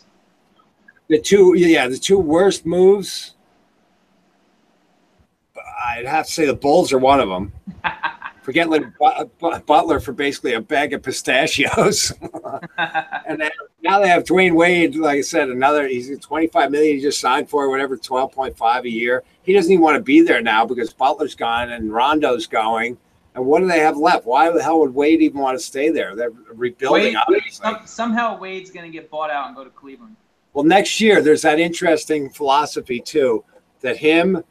[SPEAKER 1] The two worst moves. I'd have to say the Bulls are one of them. Forget Butler for basically a bag of pistachios. And now they have Dwayne Wade, like I said, he's $25 million he just signed for, whatever, 12.5 a year. He doesn't even want to be there now because Butler's gone and Rondo's going. And what do they have left? Why the hell would Wade even want to stay there? They're rebuilding.
[SPEAKER 2] Somehow Wade's going to get bought out and go to Cleveland.
[SPEAKER 1] Well, next year, there's that interesting philosophy, too, that him,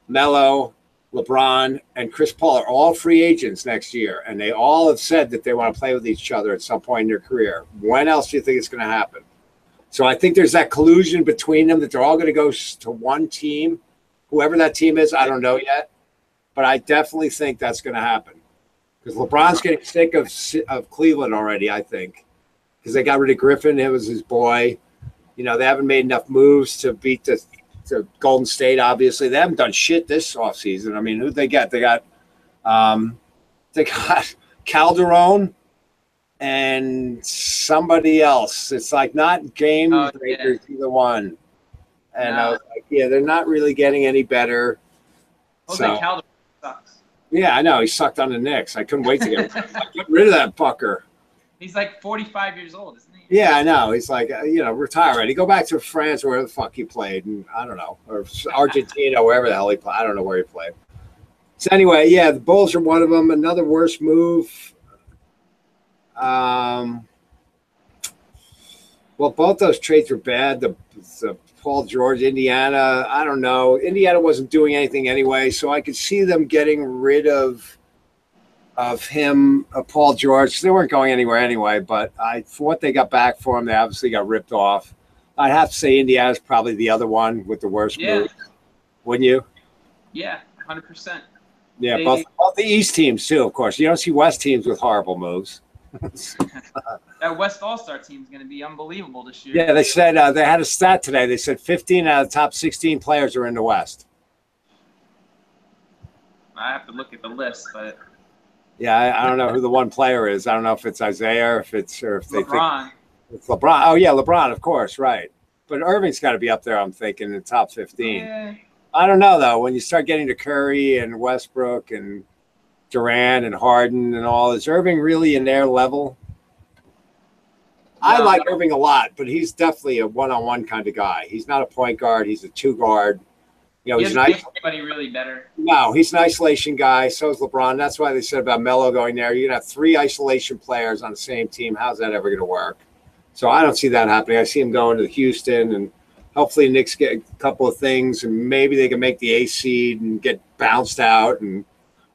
[SPEAKER 1] Melo, LeBron, and Chris Paul are all free agents next year. And they all have said that they want to play with each other at some point in their career. When else do you think it's going to happen? So I think there's that collusion between them that they're all going to go to one team. Whoever that team is, I don't know yet. But I definitely think that's going to happen. Because LeBron's getting sick of Cleveland already, I think. Because they got rid of Griffin. It was his boy. You know, they haven't made enough moves to beat the Golden State, obviously. They haven't done shit this offseason. I mean, who'd they get? They got Calderon and somebody else. It's like not game breakers, either one. And I was like, yeah, they're not really getting any better.
[SPEAKER 2] Calderon sucks.
[SPEAKER 1] Yeah, I know. He sucked on the Knicks. I couldn't wait to get rid of that fucker.
[SPEAKER 2] He's like 45 years old, isn't he?
[SPEAKER 1] Yeah, I know. He's like, retire already. Go back to France or where the fuck he played. And I don't know. Or Argentina, wherever the hell he played. I don't know where he played. So anyway, yeah, the Bulls are one of them. Another worse move. Well, both those trades were bad. The Paul George, Indiana, I don't know. Indiana wasn't doing anything anyway, so I could see them getting rid of him, Paul George. They weren't going anywhere anyway, but for what they got back for him, they obviously got ripped off. I'd have to say Indiana's probably the other one with the worst move. Wouldn't you?
[SPEAKER 2] Yeah, 100%.
[SPEAKER 1] Yeah, both the East teams too, of course. You don't see West teams with horrible moves.
[SPEAKER 2] That West All-Star team is going to be unbelievable this year.
[SPEAKER 1] Yeah, they said they had a stat today. They said 15 out of the top 16 players are in the West.
[SPEAKER 2] I have to look at the list, but
[SPEAKER 1] yeah, I don't know who the one player is. I don't know if it's Isaiah or if they
[SPEAKER 2] LeBron.
[SPEAKER 1] think it's LeBron. Oh yeah, LeBron, of course, right. But Irving's got to be up there. I'm thinking in the top 15.
[SPEAKER 2] Yeah.
[SPEAKER 1] I don't know though. When you start getting to Curry and Westbrook and Durant and Harden and all, is Irving really in their level? I like Irving a lot, but he's definitely a one-on-one kind of guy. He's not a point guard. He's a two guard. You know,
[SPEAKER 2] he's not anybody really better.
[SPEAKER 1] No, he's an isolation guy. So is LeBron. That's why they said about Melo going there. You're going to have 3 isolation players on the same team. How's that ever going to work? So I don't see that happening. I see him going to Houston, and hopefully Knicks get a couple of things, and maybe they can make the A seed and get bounced out.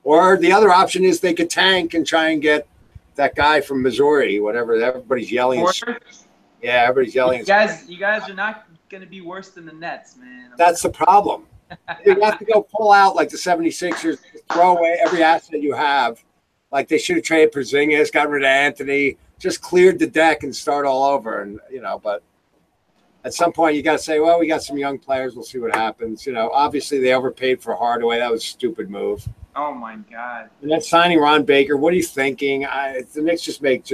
[SPEAKER 1] Or the other option is they could tank and try and get that guy from Missouri, whatever. Everybody's yelling. Yeah, everybody's yelling.
[SPEAKER 2] You guys are not going to be worse than the Nets, man.
[SPEAKER 1] That's the problem. You have to go pull out like the 76ers, throw away every asset you have. Like they should have traded Porzingis, got rid of Anthony, just cleared the deck and start all over. And, but at some point you got to say, well, we got some young players. We'll see what happens. Obviously they overpaid for Hardaway. That was a stupid move.
[SPEAKER 2] Oh, my God.
[SPEAKER 1] And then signing Ron Baker, what are you thinking? The Knicks just make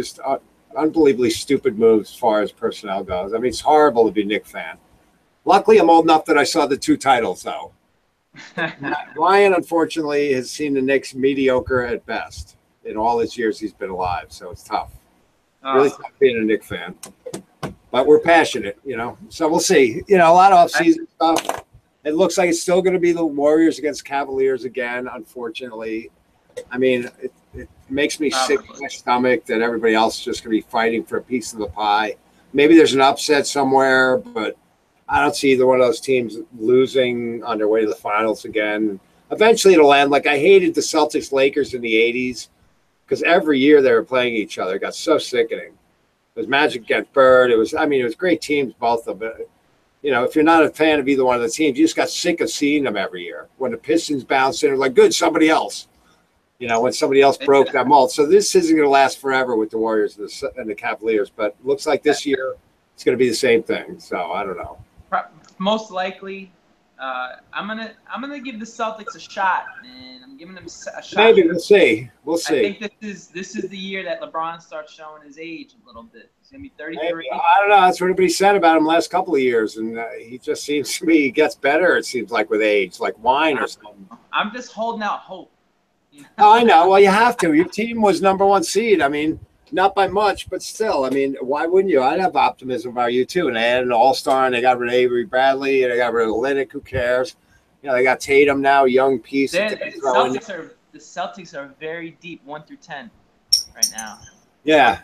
[SPEAKER 1] unbelievably stupid moves as far as personnel goes. I mean, it's horrible to be a Knicks fan. Luckily, I'm old enough that I saw the 2 titles, though. Ryan, unfortunately, has seen the Knicks mediocre at best in all his years he's been alive, so it's tough. Really tough being a Knicks fan. But we're passionate, So we'll see. A lot of off-season stuff. It looks like it's still going to be the Warriors against Cavaliers again, unfortunately. I mean, it makes me sick to my stomach that everybody else is just going to be fighting for a piece of the pie. Maybe there's an upset somewhere, but I don't see either one of those teams losing on their way to the finals again. Eventually it'll end. Like I hated the Celtics-Lakers in the 80s because every year they were playing each other. It got so sickening. It was Magic against Bird. It was great teams, both of them. If you're not a fan of either one of the teams, you just got sick of seeing them every year. When the Pistons bounced in, it was like, good, somebody else. When somebody else broke that mold. So this isn't going to last forever with the Warriors and the Cavaliers, but it looks like this year it's going to be the same thing. So I don't know.
[SPEAKER 2] Most likely, I'm gonna give the Celtics a shot, man. I'm giving them a shot.
[SPEAKER 1] Maybe we'll see. We'll see.
[SPEAKER 2] I think this is the year that LeBron starts showing his age a little bit. He's gonna be 33.
[SPEAKER 1] Maybe. I don't know. That's what everybody said about him last couple of years, and he just seems to me he gets better. It seems like with age, like wine or something.
[SPEAKER 2] I'm just holding out hope.
[SPEAKER 1] You know? Oh, I know. Well, you have to. Your team was #1 seed. I mean, not by much, but still. I mean, why wouldn't you? I'd have optimism about you too. And they had an all-star, and they got rid of Avery Bradley, and they got rid of Olynyk. Who cares? You know, they got Tatum now, young piece.
[SPEAKER 2] The Celtics are very deep, 1 through 10, right now.
[SPEAKER 1] Yeah.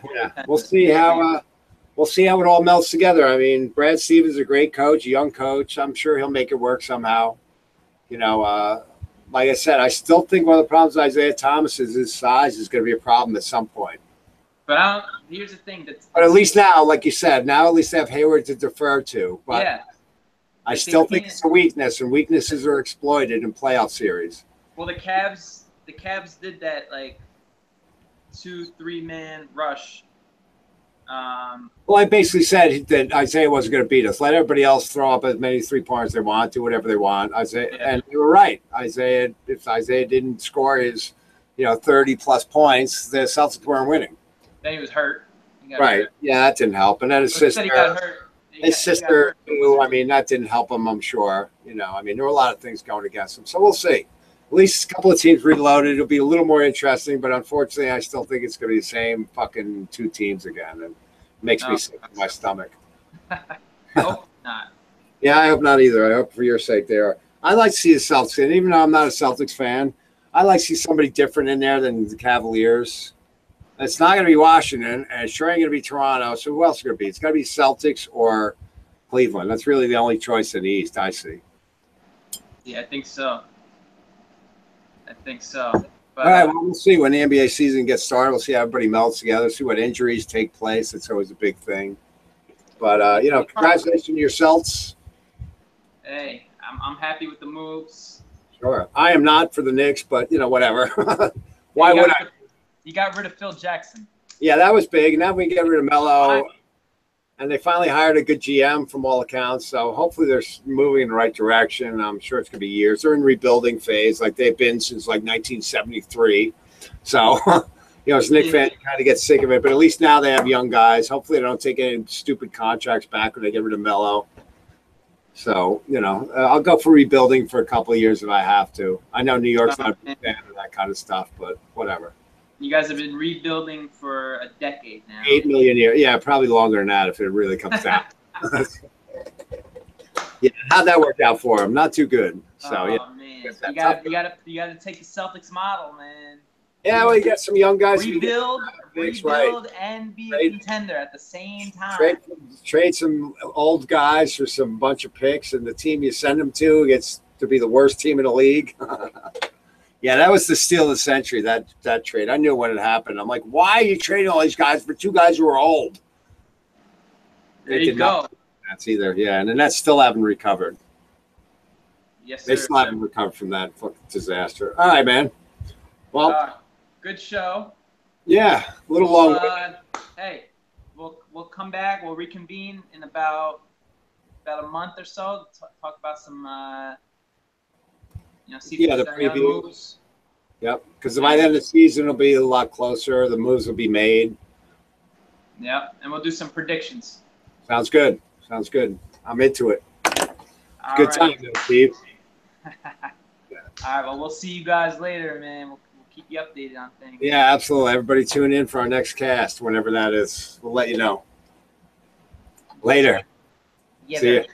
[SPEAKER 1] We'll see how it all melts together. I mean, Brad Stevens is a great coach, a young coach. I'm sure he'll make it work somehow. You know, like I said, I still think one of the problems with Isaiah Thomas is his size is going to be a problem at some point.
[SPEAKER 2] But here's the thing.
[SPEAKER 1] But at least now, like you said, now at least they have Hayward to defer to. But yeah. I still think it's a weakness, and weaknesses are exploited in playoff series.
[SPEAKER 2] Well, the Cavs did that, like, 2-3 man rush.
[SPEAKER 1] Well, I basically said that Isaiah wasn't going to beat us. Let everybody else throw up as many 3-pointers they want, do whatever they want. And they were right. If Isaiah didn't score his, 30-plus points, the Celtics weren't winning.
[SPEAKER 2] Then he was hurt.
[SPEAKER 1] Right. Hurt. Yeah, that didn't help. And then his sister.
[SPEAKER 2] He got hurt.
[SPEAKER 1] His sister, too, I mean, that didn't help him, I'm sure. I mean, there were a lot of things going against him. So we'll see. At least a couple of teams reloaded. It'll be a little more interesting, but unfortunately, I still think it's going to be the same fucking 2 teams again. And it makes me sick in my stomach.
[SPEAKER 2] I hope not.
[SPEAKER 1] Yeah, I hope not either. I hope for your sake they are. I like to see the Celtics, and even though I'm not a Celtics fan, I like to see somebody different in there than the Cavaliers. It's not going to be Washington, and it's sure ain't going to be Toronto. So who else is going to be? It's got to be Celtics or Cleveland. That's really the only choice in the East I see.
[SPEAKER 2] Yeah, I think so. But,
[SPEAKER 1] all right, well, we'll see when the NBA season gets started. We'll see how everybody melts together, see what injuries take place. It's always a big thing. But, congratulations to your Celtics.
[SPEAKER 2] Hey, I'm happy with the moves.
[SPEAKER 1] Sure. I am not for the Knicks, but, whatever. Why would I?
[SPEAKER 2] You got rid of Phil Jackson.
[SPEAKER 1] Yeah, that was big. Now we get rid of Melo. And they finally hired a good GM from all accounts. So hopefully they're moving in the right direction. I'm sure it's going to be years. They're in rebuilding phase like they've been since like 1973. So, as a Knicks fan, you kind of get sick of it. But at least now they have young guys. Hopefully they don't take any stupid contracts back when they get rid of Melo. So, I'll go for rebuilding for a couple of years if I have to. I know New York's not a big fan of that kind of stuff, but whatever.
[SPEAKER 2] You guys have been rebuilding for a decade now.
[SPEAKER 1] 8 million years. Yeah, probably longer than that if it really comes down. Yeah, how'd that work out for him? Not too good. So
[SPEAKER 2] man, you gotta take the Celtics model, man.
[SPEAKER 1] Yeah, well, you got some young guys.
[SPEAKER 2] Rebuild, and be a contender at the same time.
[SPEAKER 1] Trade some old guys for some bunch of picks, and the team you send them to gets to be the worst team in the league. Yeah, that was the steal of the century, that trade. I knew when it happened. I'm like, why are you trading all these guys for 2 guys who are old?
[SPEAKER 2] There you go.
[SPEAKER 1] That's either, yeah. And the Nets still haven't recovered.
[SPEAKER 2] Yes, sir.
[SPEAKER 1] They still haven't recovered from that fucking disaster. All right, man. Well,
[SPEAKER 2] good show.
[SPEAKER 1] Yeah, a little long.
[SPEAKER 2] Hey, we'll come back. We'll reconvene in about a month or so. Talk about some. See
[SPEAKER 1] the preview. Moves. Yep, because by the end of the season, it'll be a lot closer. The moves will be made.
[SPEAKER 2] Yep, and we'll do some predictions.
[SPEAKER 1] Sounds good. I'm into it. Good time, Steve.
[SPEAKER 2] All right, well, we'll see you guys later, man. We'll keep you updated on things.
[SPEAKER 1] Yeah, absolutely. Everybody tune in for our next cast, whenever that is. We'll let you know. Later.
[SPEAKER 2] Yeah,
[SPEAKER 1] see you.